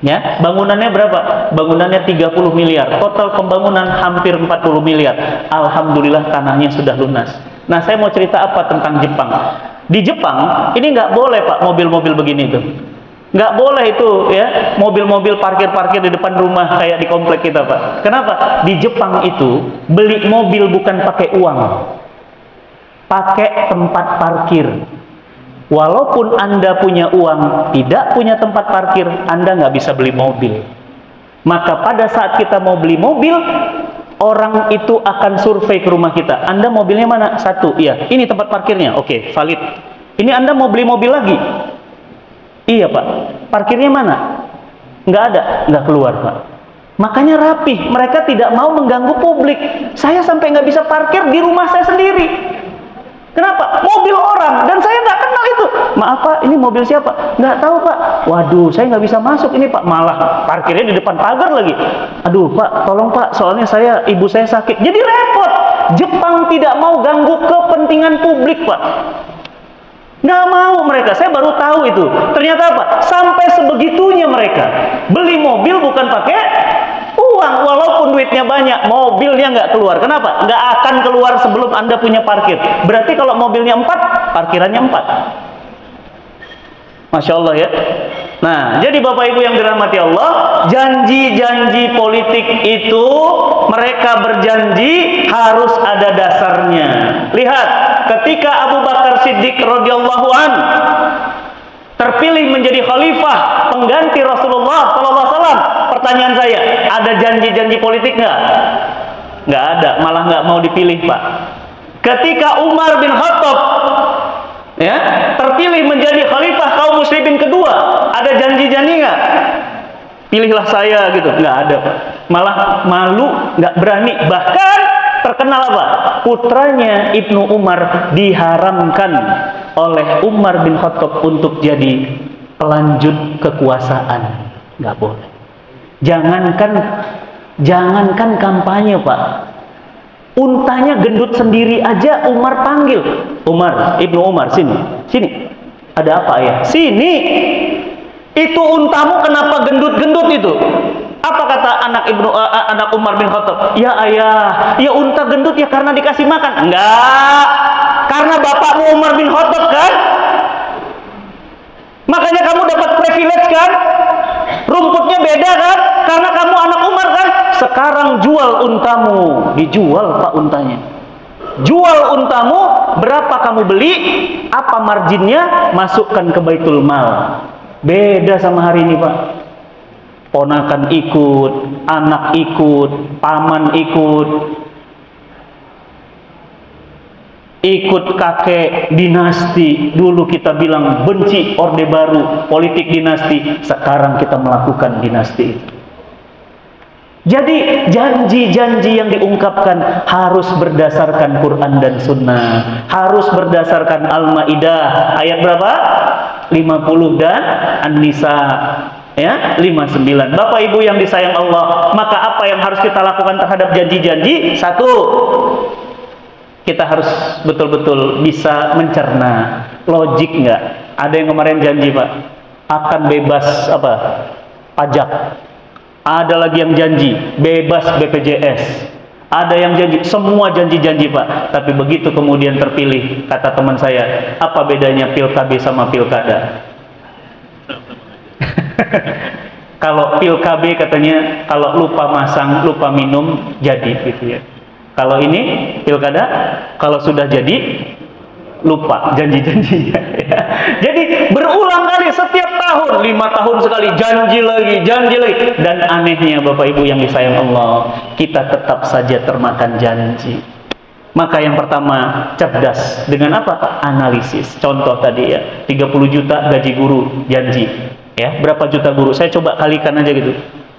Speaker 2: Ya, bangunannya berapa? Bangunannya 30 miliar. Total pembangunan hampir 40 miliar. Alhamdulillah tanahnya sudah lunas. Nah, saya mau cerita apa tentang Jepang. Di Jepang ini nggak boleh, Pak, mobil-mobil begini tuh. Nggak boleh itu, ya, mobil-mobil parkir-parkir di depan rumah kayak di komplek kita, Pak. Kenapa? Di Jepang itu beli mobil bukan pakai uang, pakai tempat parkir. Walaupun Anda punya uang, tidak punya tempat parkir, Anda nggak bisa beli mobil. Maka pada saat kita mau beli mobil, orang itu akan survei ke rumah kita. Anda mobilnya mana? 1, iya. Ini tempat parkirnya, oke, valid. Ini Anda mau beli mobil lagi? Iya, Pak. Parkirnya mana? Nggak ada, nggak keluar, Pak. Makanya rapih. Mereka tidak mau mengganggu publik. Saya sampai nggak bisa parkir di rumah saya sendiri. Kenapa? Mobil orang, dan saya nggak kenal itu. Maaf, Pak, ini mobil siapa? Nggak tahu, Pak. Waduh, saya nggak bisa masuk ini, Pak. Malah parkirnya di depan pagar lagi. Aduh, Pak, tolong, Pak. Soalnya ibu saya sakit. Jadi repot. Jepang tidak mau ganggu kepentingan publik, Pak. Nggak mau mereka, saya baru tahu itu. Ternyata apa? Sampai sebegitunya mereka. Beli mobil bukan pakai uang, walaupun duitnya banyak, mobilnya nggak keluar. Kenapa? Nggak akan keluar sebelum Anda punya parkir. Berarti kalau mobilnya 4, parkirannya 4. Masya Allah, ya. Nah, jadi Bapak Ibu yang dirahmati Allah, janji-janji politik itu mereka berjanji harus ada dasarnya. Lihat, ketika Abu Bakar Siddiq radhiyallahu an terpilih menjadi khalifah pengganti Rasulullah SAW, pertanyaan saya, ada janji-janji politik nggak? Nggak ada, malah nggak mau dipilih, Pak. Ketika Umar bin Khattab, ya, terpilih menjadi khalifah kaum muslimin kedua, ada janji-janji nggak? Pilihlah saya gitu, nggak ada, Pak. Malah malu, nggak berani. Bahkan terkenal apa? Putranya Ibnu Umar diharamkan oleh Umar bin Khattab untuk jadi pelanjut kekuasaan. Nggak boleh. Jangankan kampanye, Pak. Untanya gendut sendiri aja Umar panggil. Umar, Ibnu Umar, sini. Ada apa ya? Sini. Itu untamu kenapa gendut-gendut itu? Apa kata anak Umar bin Khattab? Ya ayah, ya unta gendut ya karena dikasih makan. Enggak. Karena bapakmu Umar bin Khattab kan? Makanya kamu dapat privilege kan? Rumputnya beda kan? Karena kamu anak Umar kan? Sekarang jual untamu. Dijual, Pak, untanya. jual untamu, berapa kamu beli, apa marginnya, masukkan ke Baitul Mal. Beda sama hari ini, Pak. Ponakan ikut, anak ikut, paman ikut kakek dinasti. Dulu kita bilang benci Orde Baru, politik dinasti. Sekarang kita melakukan dinasti itu. Jadi janji-janji yang diungkapkan harus berdasarkan Quran dan Sunnah, harus berdasarkan Al-Maidah ayat berapa? 50 dan An-Nisa ya 59. Bapak Ibu yang disayang Allah, maka apa yang harus kita lakukan terhadap janji-janji? Satu, kita harus betul-betul bisa mencerna logik nggak. Ada yang kemarin janji, Pak, akan bebas apa? Pajak. Ada lagi yang janji bebas BPJS. Ada yang janji, semua janji-janji, Pak. Tapi begitu kemudian terpilih, kata teman saya, apa bedanya PILKAB sama pilkada? Kalau PILKAB katanya kalau lupa masang, lupa minum, jadi gitu ya. Kalau ini pilkada, kalau sudah jadi lupa janji-janjinya. Ya. Jadi berulang kali setiap tahun, 5 tahun sekali janji lagi. Dan anehnya Bapak Ibu yang disayang Allah, kita tetap saja termakan janji. Maka yang pertama, cerdas dengan apa? Analisis. Contoh tadi ya, 30 juta gaji guru, janji. Ya, berapa juta guru? Saya coba kalikan aja gitu.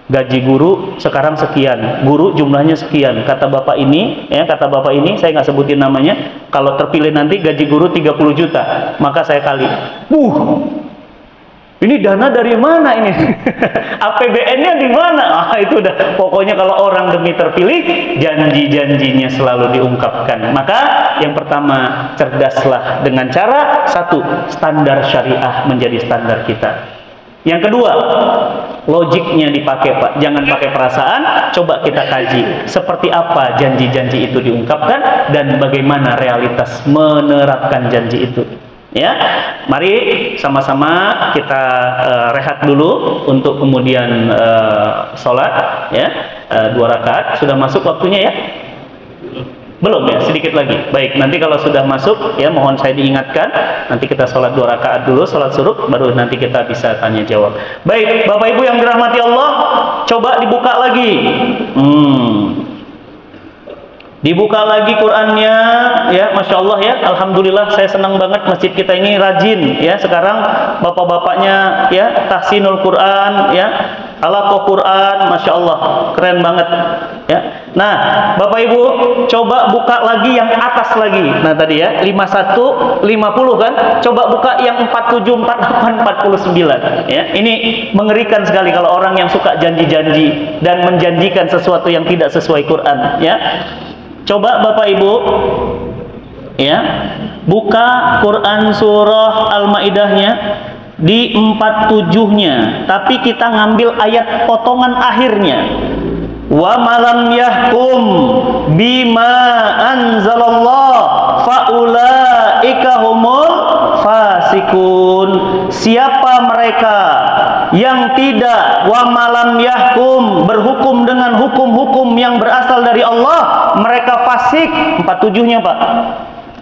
Speaker 2: Gaji guru sekarang sekian, guru jumlahnya sekian. Kata bapak ini, saya nggak sebutin namanya. Kalau terpilih nanti gaji guru 30 juta, maka saya kali. Ini dana dari mana ini? APBN-nya di mana? Itu udah. Pokoknya kalau orang demi terpilih, janji-janjinya selalu diungkapkan. Maka yang pertama, cerdaslah dengan cara satu, standar syariah menjadi standar kita. Yang kedua, logiknya dipakai, Pak. Jangan pakai perasaan. Coba kita kaji seperti apa janji-janji itu diungkapkan dan bagaimana realitas menerapkan janji itu. Ya, mari sama-sama kita rehat dulu untuk kemudian sholat. Ya, 2 rakaat. Sudah masuk waktunya ya? Belum ya, sedikit lagi. Baik, nanti kalau sudah masuk ya mohon saya diingatkan. Nanti kita sholat 2 rakaat dulu, sholat suruh, baru nanti kita bisa tanya jawab. Baik, Bapak Ibu yang dirahmati Allah, coba dibuka lagi. Dibuka lagi Qurannya, ya, masya Allah ya, alhamdulillah saya senang banget masjid kita ini rajin, ya. Sekarang bapak-bapaknya, ya, tahsinul Quran, ya, halaqah Quran, masya Allah, keren banget, ya. Nah, Bapak Ibu, coba buka lagi yang atas lagi. Nah tadi ya, 51, 50 kan? Coba buka yang 47, 48, 49. Ya, ini mengerikan sekali kalau orang yang suka janji-janji dan menjanjikan sesuatu yang tidak sesuai Quran. Ya. Coba Bapak Ibu, ya, buka Quran surah Al-Maidahnya di 47-nya, tapi kita ngambil ayat potongan akhirnya. Wa malam yahkum bima anzalallah faulaika humul fasikun. Siapa mereka yang tidak wa malam yahkum berhukum dengan hukum-hukum yang berasal dari Allah, mereka fasik. 47-nya Pak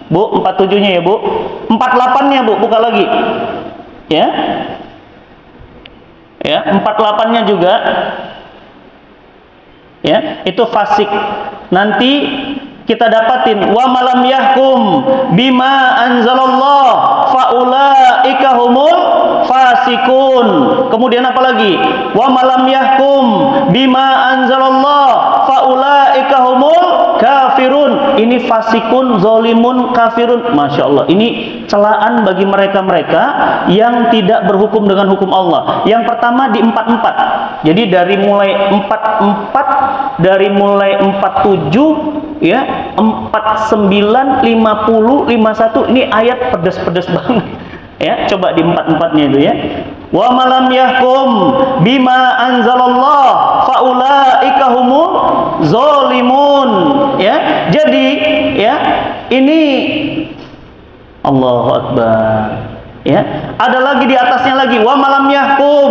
Speaker 2: Bu, 47-nya ya Bu. 48-nya Bu, buka lagi ya. Ya, 48-nya juga. Ya, itu fasik. Nanti kita dapatin wa malam yahkum bima anzalallah faulaika humul fasikun. Kemudian apa lagi? Wa malam yahkum bima anzalallah faulaika humul kafirun. Ini fasikun, zolimun, kafirun. Masya Allah, ini celaan bagi mereka-mereka yang tidak berhukum dengan hukum Allah. Yang pertama di 44. Jadi dari mulai 44, dari mulai 47, ya, 49, 50, 51, ini ayat pedas-pedas banget. Ya, coba di 44-nya itu ya. Wa malam yahkum bima anzalallah faulaika humul zalimun. Ya, jadi ya, ini Allahu Akbar. Ya, ada lagi di atasnya lagi wa malam yahkum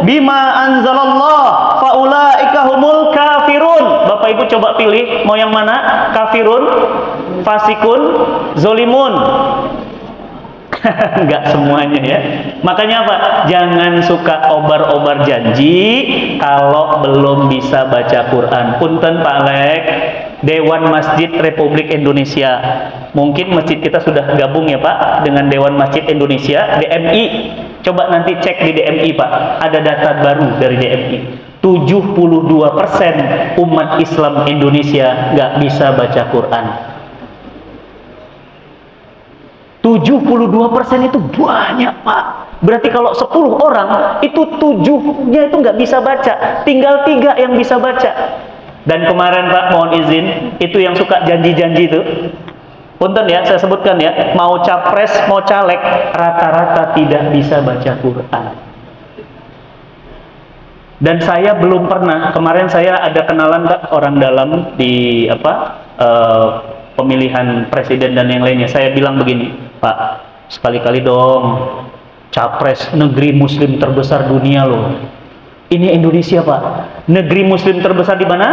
Speaker 2: bima anzalallah faulaika humul kafirun. Bapak Ibu coba pilih mau yang mana? Kafirun fasikun, zolimun. Enggak semuanya ya. Makanya apa? Jangan suka obar-obar janji kalau belum bisa baca Quran. Punten Pak Lek, Dewan Masjid Republik Indonesia. Mungkin masjid kita sudah gabung ya Pak dengan Dewan Masjid Indonesia, DMI. Coba nanti cek di DMI Pak, ada data baru dari DMI. 72% umat Islam Indonesia nggak bisa baca Quran. 72% itu banyak Pak. Berarti kalau 10 orang itu 7-nya itu nggak bisa baca, tinggal 3 yang bisa baca. Dan kemarin Pak, mohon izin, itu yang suka janji-janji itu, punten ya, saya sebutkan ya, mau capres, mau caleg, rata-rata tidak bisa baca Quran. Dan saya belum pernah, kemarin saya ada kenalan Pak, orang dalam di pemilihan presiden dan yang lainnya. Saya bilang begini, Pak, sekali-kali dong capres negeri muslim terbesar dunia loh. Ini Indonesia Pak, negeri muslim terbesar di mana?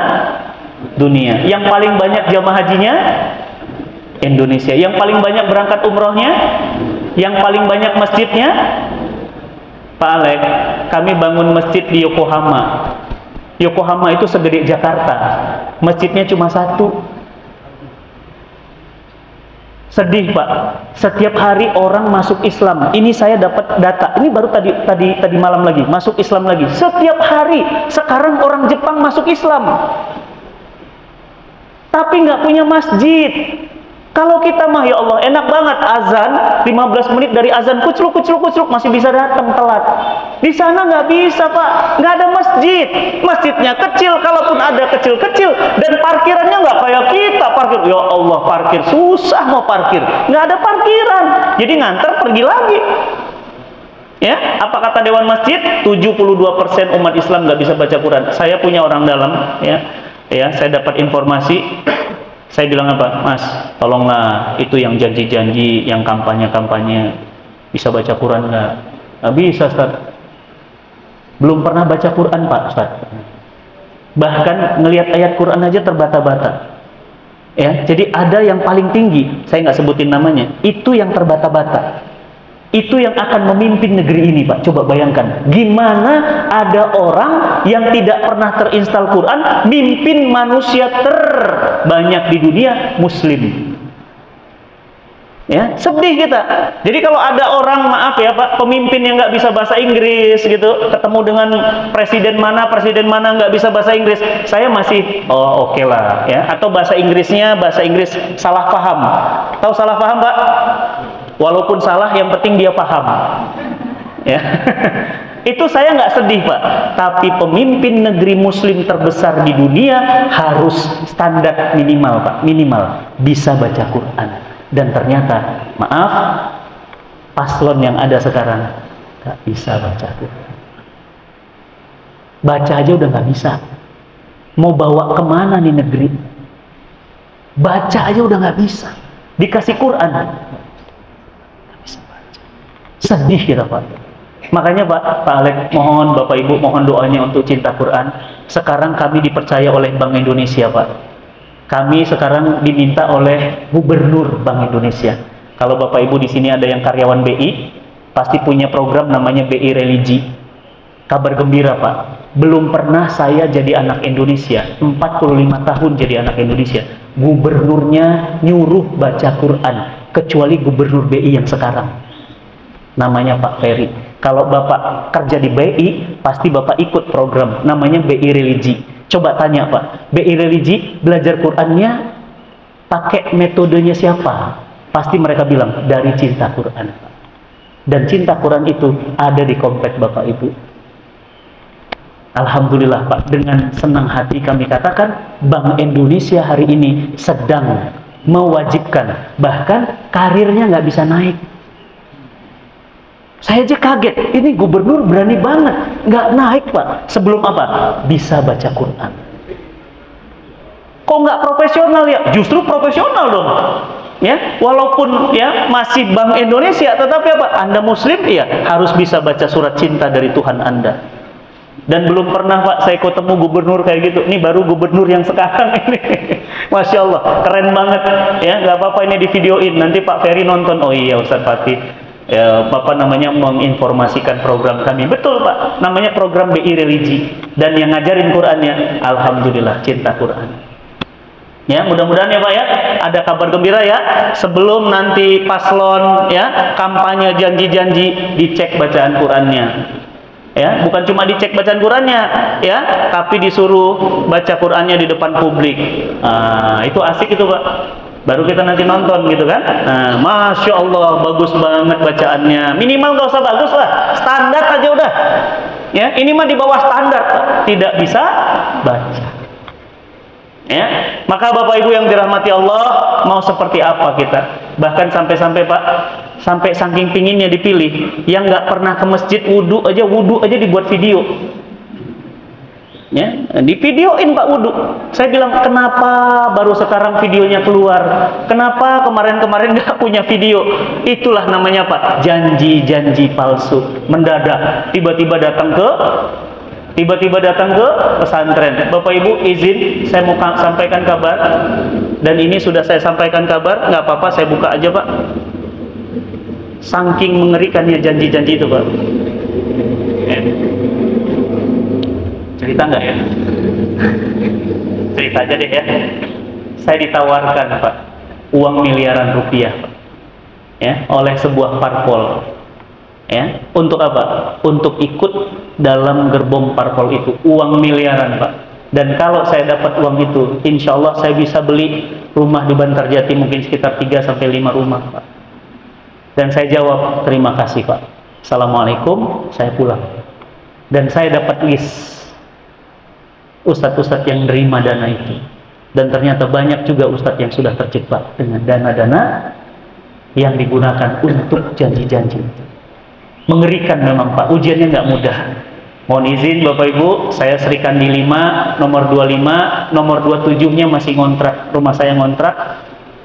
Speaker 2: Dunia. Yang paling banyak jamaah hajinya? Indonesia. Yang paling banyak berangkat umrohnya? Yang paling banyak masjidnya? Pak Alek, kami bangun masjid di Yokohama. Yokohama itu segede Jakarta. Masjidnya cuma 1. Sedih Pak. Setiap hari orang masuk Islam. Ini saya dapat data. Ini baru tadi malam lagi masuk Islam lagi. Setiap hari. Sekarang orang Jepang masuk Islam. Tapi nggak punya masjid. Kalau kita mah ya Allah enak banget azan 15 menit dari azan kucluk masih bisa datang telat. Di sana nggak bisa Pak, nggak ada masjid. Masjidnya kecil, kalaupun ada kecil-kecil, dan parkirannya nggak kayak kita parkir. Ya Allah parkir susah mau parkir, nggak ada parkiran. Jadi nganter pergi lagi. Ya, apa kata Dewan Masjid? 72% umat Islam nggak bisa baca Quran. Saya punya orang dalam, ya saya dapat informasi. Saya bilang apa, Mas, tolonglah itu yang janji-janji, yang kampanye-kampanye, bisa baca Quran nggak? Nggak bisa, Ustaz. Belum pernah baca Quran, Pak, Ustaz. Bahkan ngelihat ayat Quran aja terbata-bata. Ya, jadi ada yang paling tinggi, saya nggak sebutin namanya, itu yang terbata-bata. Itu yang akan memimpin negeri ini Pak. Coba bayangkan, gimana ada orang yang tidak pernah terinstal Quran mimpin manusia terbanyak di dunia muslim. Ya, sedih kita. Jadi kalau ada orang, maaf ya Pak, pemimpin yang nggak bisa bahasa Inggris gitu, ketemu dengan presiden mana nggak bisa bahasa Inggris, saya masih oke lah ya. Atau bahasa Inggris salah paham. Tahu salah paham Pak? Walaupun salah, yang penting dia paham. Ya, itu saya nggak sedih Pak. Tapi pemimpin negeri Muslim terbesar di dunia harus standar minimal Pak, minimal bisa baca Quran. Dan ternyata, maaf, paslon yang ada sekarang nggak bisa baca Quran. Baca aja udah nggak bisa. Mau bawa kemana nih negeri? Baca aja udah nggak bisa. Dikasih Quran. Sedih kita Pak. Makanya Pak Alek, mohon Bapak Ibu, mohon doanya untuk cinta Quran. Sekarang kami dipercaya oleh Bank Indonesia Pak. Kami sekarang diminta oleh Gubernur Bank Indonesia. Kalau Bapak Ibu di sini ada yang karyawan BI, pasti punya program namanya BI Religi. Kabar gembira Pak. Belum pernah saya jadi anak Indonesia, 45 tahun jadi anak Indonesia, gubernurnya nyuruh baca Quran, kecuali Gubernur BI yang sekarang. Namanya Pak Ferry. Kalau Bapak kerja di BI, pasti Bapak ikut program namanya BI Religi. Coba tanya Pak, BI Religi belajar Qurannya pakai metodenya siapa? Pasti mereka bilang dari cinta Quran. Dan cinta Quran itu ada di komplek Bapak Ibu. Alhamdulillah Pak, dengan senang hati kami katakan Bank Indonesia hari ini sedang mewajibkan, bahkan karirnya nggak bisa naik. Saya aja kaget, ini gubernur berani banget, nggak naik Pak. Sebelum apa? Bisa baca Quran. Kok nggak profesional ya? Justru profesional dong. Ya, walaupun ya masih Bank Indonesia, tetapi apa? Anda Muslim ya harus bisa baca surat cinta dari Tuhan Anda. Dan belum pernah Pak saya ketemu gubernur kayak gitu. Ini baru gubernur yang sekarang ini. Masya Allah, keren banget. Ya, nggak apa-apa ini di videoin. Nanti Pak Ferry nonton. Oh iya Ustaz Fatih, ya, Bapak namanya menginformasikan program kami. Betul Pak, namanya program BI Religi. Dan yang ngajarin Qurannya, alhamdulillah, cinta Quran. Ya, mudah-mudahan ya Pak ya, ada kabar gembira ya. Sebelum nanti paslon ya, kampanye janji-janji, dicek bacaan Qurannya. Ya, bukan cuma dicek bacaan Qurannya ya, tapi disuruh baca Qurannya di depan publik. Itu asik itu Pak. Baru kita nanti nonton gitu kan. Masya Allah, bagus banget bacaannya. Minimal nggak usah bagus lah, standar aja udah. Ya, ini mah di bawah standar Pak. Tidak bisa baca. Ya, maka Bapak Ibu yang dirahmati Allah, mau seperti apa kita? Bahkan sampai-sampai Pak, sampai saking pinginnya dipilih, yang nggak pernah ke masjid wudhu aja dibuat video. Ya, divideoin Pak wudhu. Saya bilang, kenapa baru sekarang videonya keluar? Kenapa kemarin-kemarin nggak punya video? Itulah namanya Pak, janji-janji palsu. Mendadak, tiba-tiba datang ke pesantren. Bapak Ibu izin, saya mau sampaikan kabar. Dan ini sudah saya sampaikan kabar, nggak apa-apa, saya buka aja Pak. Saking mengerikannya janji-janji itu Pak. Ya. Cerita nggak ya? Cerita aja deh ya. Saya ditawarkan Pak, uang miliaran rupiah Pak, ya, oleh sebuah parpol. Ya, untuk apa? Untuk ikut dalam gerbong parpol itu, uang miliaran Pak. Dan kalau saya dapat uang itu, insya Allah saya bisa beli rumah di Bantarjati mungkin sekitar 3-5 rumah Pak. Dan saya jawab, terima kasih Pak, assalamualaikum, saya pulang. Dan saya dapat list ustadz-ustadz yang nerima dana itu. Dan ternyata banyak juga ustadz yang sudah terjebak dengan dana-dana yang digunakan untuk janji-janji. Mengerikan memang Pak, ujiannya nggak mudah. Mohon izin Bapak Ibu, saya Sri Kandi 5, nomor 25, nomor 27-nya masih ngontrak. Rumah saya ngontrak,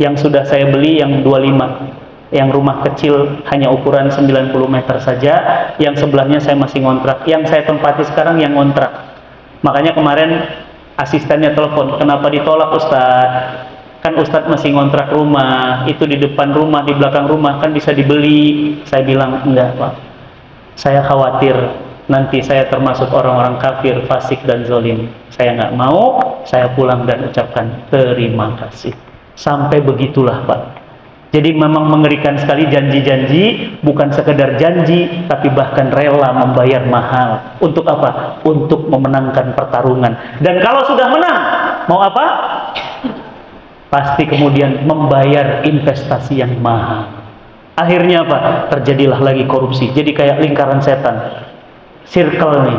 Speaker 2: yang sudah saya beli yang 25. Yang rumah kecil hanya ukuran 90 meter saja, yang sebelahnya saya masih ngontrak. Yang saya tempati sekarang yang ngontrak. Makanya kemarin asistennya telepon, kenapa ditolak Ustadz? Kan Ustadz masih ngontrak rumah, itu di depan rumah, di belakang rumah, kan bisa dibeli. Saya bilang, enggak Pak, saya khawatir nanti saya termasuk orang-orang kafir, fasik dan zalim. Saya nggak mau, saya pulang dan ucapkan terima kasih. Sampai begitulah Pak. Jadi memang mengerikan sekali janji-janji, bukan sekedar janji, tapi bahkan rela membayar mahal. Untuk apa? Untuk memenangkan pertarungan. Dan kalau sudah menang, mau apa? Pasti kemudian membayar investasi yang mahal. Akhirnya apa? Terjadilah lagi korupsi. Jadi kayak lingkaran setan, circle nih.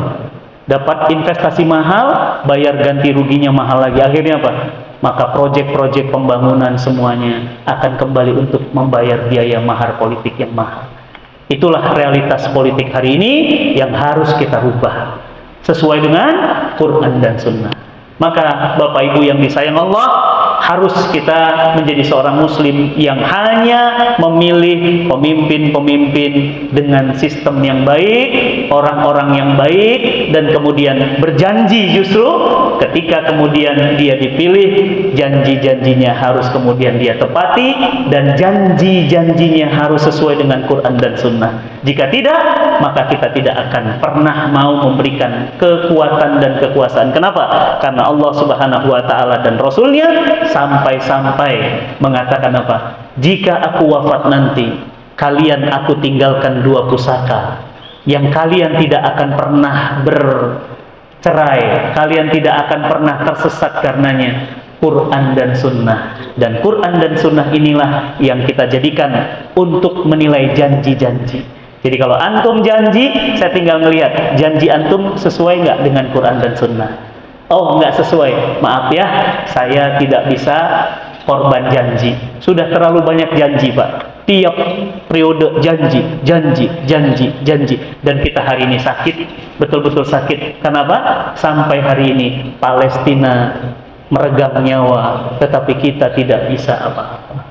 Speaker 2: Dapat investasi mahal, bayar ganti ruginya mahal lagi. Akhirnya apa? Maka proyek-proyek pembangunan semuanya akan kembali untuk membayar biaya mahar politik yang mahal. Itulah realitas politik hari ini yang harus kita rubah sesuai dengan Quran dan Sunnah. Maka Bapak Ibu yang disayang Allah, harus kita menjadi seorang muslim yang hanya memilih pemimpin-pemimpin dengan sistem yang baik, orang-orang yang baik, dan kemudian berjanji justru ketika kemudian dia dipilih, janji-janjinya harus kemudian dia tepati, dan janji-janjinya harus sesuai dengan Quran dan Sunnah. Jika tidak, maka kita tidak akan pernah mau memberikan kekuatan dan kekuasaan. Kenapa? Karena Allah Subhanahu wa Ta'ala dan Rasulnya sampai-sampai mengatakan apa? Jika aku wafat nanti, kalian aku tinggalkan 2 pusaka yang kalian tidak akan pernah bercerai, kalian tidak akan pernah tersesat karenanya, Quran dan Sunnah. Dan Quran dan Sunnah inilah yang kita jadikan untuk menilai janji-janji. Jadi kalau antum janji, saya tinggal ngelihat janji antum sesuai nggak dengan Quran dan Sunnah. Oh, nggak sesuai, maaf ya, saya tidak bisa korban janji. Sudah terlalu banyak janji Pak. Tiap periode janji. Dan kita hari ini sakit, betul-betul sakit. Kenapa? Sampai hari ini Palestina meregang nyawa, tetapi kita tidak bisa apa-apa.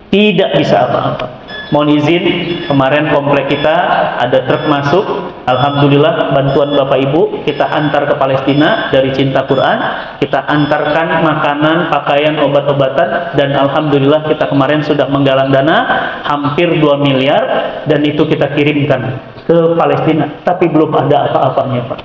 Speaker 2: Tidak bisa apa-apa. Mohon izin, kemarin komplek kita ada truk masuk, Alhamdulillah bantuan Bapak Ibu kita antar ke Palestina dari cinta Quran, kita antarkan makanan, pakaian, obat-obatan, dan Alhamdulillah kita kemarin sudah menggalang dana hampir 2 miliar dan itu kita kirimkan ke Palestina, tapi belum ada apa-apanya Pak,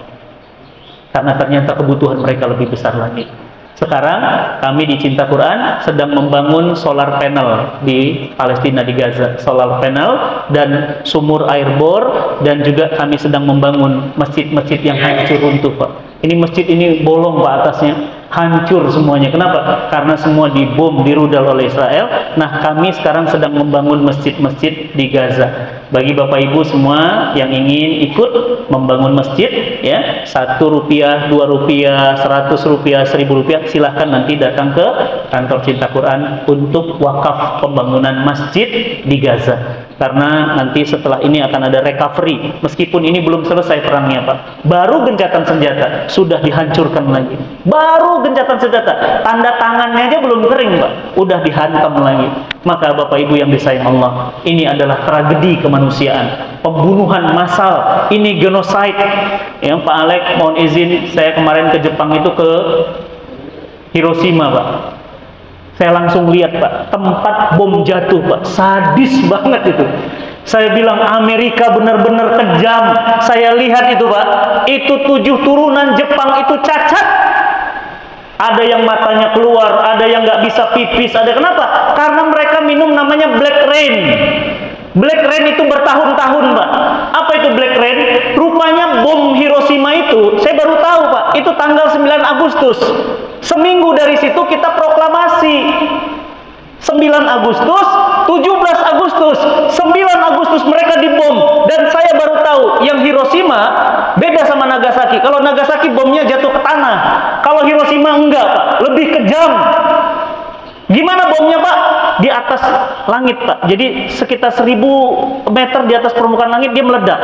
Speaker 2: karena ternyata kebutuhan mereka lebih besar lagi. Sekarang kami di Cinta Quran sedang membangun solar panel di Palestina, di Gaza, solar panel dan sumur air bor, dan juga kami sedang membangun masjid-masjid yang hancur runtuh Pak. Ini masjid ini bolong Pak atasnya, hancur semuanya. Kenapa? Karena semua dibom, dirudal oleh Israel. Nah, kami sekarang sedang membangun masjid-masjid di Gaza. Bagi Bapak Ibu semua yang ingin ikut membangun masjid, ya, Rp1, Rp2, Rp100, Rp1.000, silahkan nanti datang ke kantor Cinta Quran untuk wakaf pembangunan masjid di Gaza. Karena nanti setelah ini akan ada recovery, meskipun ini belum selesai perangnya Pak. Baru gencatan senjata sudah dihancurkan lagi. Baru gencatan senjata, tanda tangannya aja belum kering Pak, udah dihantam lagi. Maka Bapak Ibu yang disayang Allah, ini adalah tragedi kemanusiaan, pembunuhan massal, ini genocide. Yang Pak Alek mohon izin, saya kemarin ke Jepang itu ke Hiroshima Pak. Saya langsung lihat Pak, tempat bom jatuh Pak, sadis banget itu. Saya bilang Amerika benar-benar kejam. Saya lihat itu Pak, itu 7 turunan Jepang itu cacat. Ada yang matanya keluar, ada yang nggak bisa pipis, ada kenapa? Karena mereka minum namanya black rain. Black rain itu bertahun-tahun Pak. Apa itu black rain? Rupanya bom Hiroshima itu, saya baru tahu Pak, itu tanggal 9 Agustus. Seminggu dari situ kita proklamasi. 9 Agustus, 17 Agustus, 9 Agustus mereka dibom. Dan saya baru tahu, yang Hiroshima beda sama Nagasaki. Kalau Nagasaki bomnya jatuh ke tanah, kalau Hiroshima enggak Pak, lebih kejam. Gimana bomnya Pak? Di atas langit Pak. Jadi sekitar 1000 meter di atas permukaan langit dia meledak.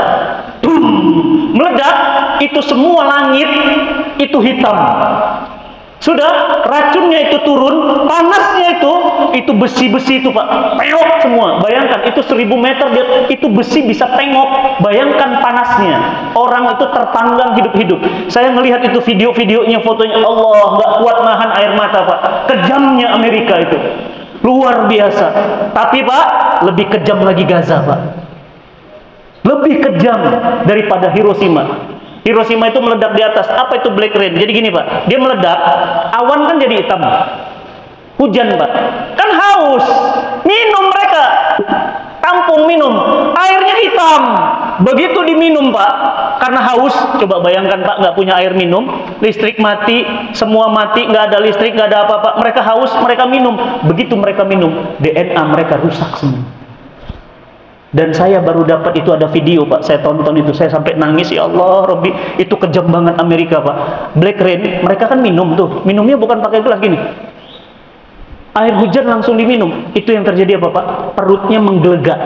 Speaker 2: Meledak, itu semua langit itu hitam. Sudah, racunnya itu turun, panasnya itu besi-besi itu Pak, peok semua. Bayangkan, itu 1000 meter, itu besi bisa pengok. Bayangkan panasnya, orang itu terpanggang hidup-hidup. Saya melihat itu video-videonya, fotonya, Allah, nggak kuat nahan air mata Pak. Kejamnya Amerika itu, luar biasa. Tapi Pak, lebih kejam lagi Gaza Pak. Lebih kejam daripada Hiroshima. Hiroshima itu meledak di atas. Apa itu black rain? Jadi gini Pak, dia meledak, awan kan jadi hitam. Hujan Pak, kan haus, minum mereka, tampung minum, airnya hitam. Begitu diminum Pak, karena haus. Coba bayangkan Pak, nggak punya air minum, listrik mati, semua mati, nggak ada listrik, nggak ada apa-apa. Mereka haus, mereka minum. Begitu mereka minum, DNA mereka rusak semua. Dan saya baru dapat itu ada video Pak, saya tonton itu, saya sampai nangis, ya Allah Robbi, itu kejam banget Amerika Pak. Black rain, mereka kan minum tuh, minumnya bukan pakai gelas gini, air hujan langsung diminum. Itu yang terjadi apa Pak? Perutnya menggelegak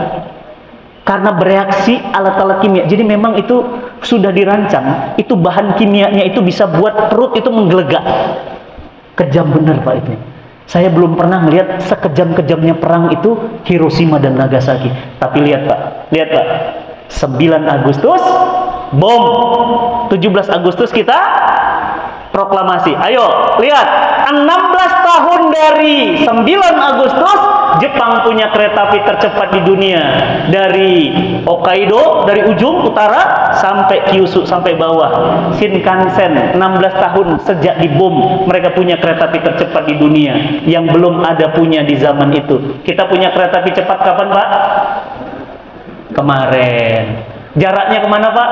Speaker 2: karena bereaksi alat-alat kimia. Jadi memang itu sudah dirancang, itu bahan kimianya itu bisa buat perut itu menggelegak. Kejam bener Pak itu. Saya belum pernah melihat sekejam-kejamnya perang itu Hiroshima dan Nagasaki. Tapi lihat Pak, 9 Agustus bom, 17 Agustus kita proklamasi. Ayo lihat, 16 tahun dari 9 Agustus Jepang punya kereta api tercepat di dunia, dari Hokkaido, dari ujung utara sampai Kyushu, sampai bawah, Shinkansen. 16 tahun sejak dibom mereka punya kereta api tercepat di dunia, yang belum ada punya di zaman itu. Kita punya kereta api cepat kapan Pak? Kemarin. Jaraknya kemana Pak?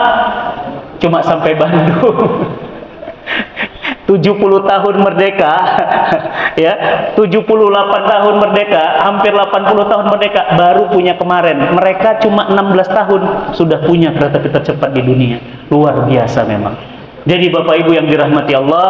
Speaker 2: Cuma sampai Bandung. 70 tahun merdeka, ya, 78 tahun merdeka, hampir 80 tahun merdeka, baru punya kemarin. Mereka cuma 16 tahun sudah punya kereta api tercepat di dunia. Luar biasa memang. Jadi Bapak Ibu yang dirahmati Allah,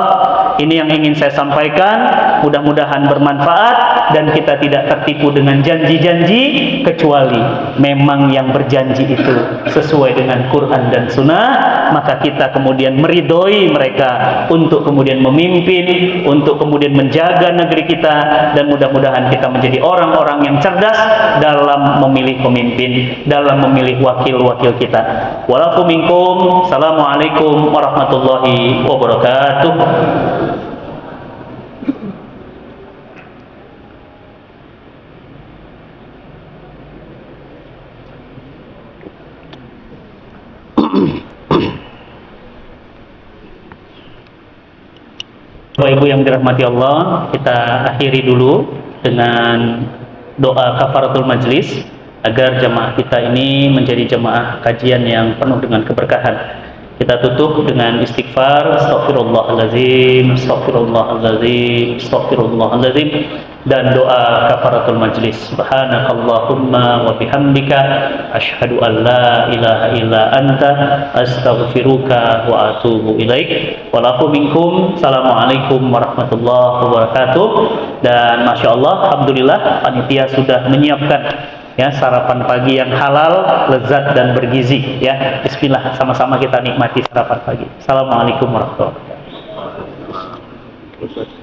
Speaker 2: ini yang ingin saya sampaikan. mudah-mudahan bermanfaat dan kita tidak tertipu dengan janji-janji, kecuali memang yang berjanji itu sesuai dengan Quran dan Sunnah, maka kita kemudian meridhoi mereka untuk kemudian memimpin, untuk kemudian menjaga negeri kita, dan mudah-mudahan kita menjadi orang-orang yang cerdas dalam memilih pemimpin, dalam memilih wakil-wakil kita. Walakum minkum. Assalamualaikum warahmatullahi wabarakatuh. Bapak Ibu yang dirahmati Allah, kita akhiri dulu dengan doa kafaratul majlis agar jamaah kita ini menjadi jamaah kajian yang penuh dengan keberkahan. Kita tutup dengan istighfar, astaghfirullahaladzim, astaghfirullahaladzim, astaghfirullahaladzim, dan doa kafaratul majlis. Subhanakallahumma wa bihamdika asyhadu an la ilaha illa anta astaghfiruka wa atubu ilaik. Walakum minkum. Assalamualaikum warahmatullahi wabarakatuh. Dan Masya Allah, alhamdulillah panitia sudah menyiapkan ya sarapan pagi yang halal, lezat dan bergizi ya. Bismillah, sama-sama kita nikmati sarapan pagi. Assalamualaikum warahmatullahi wabarakatuh.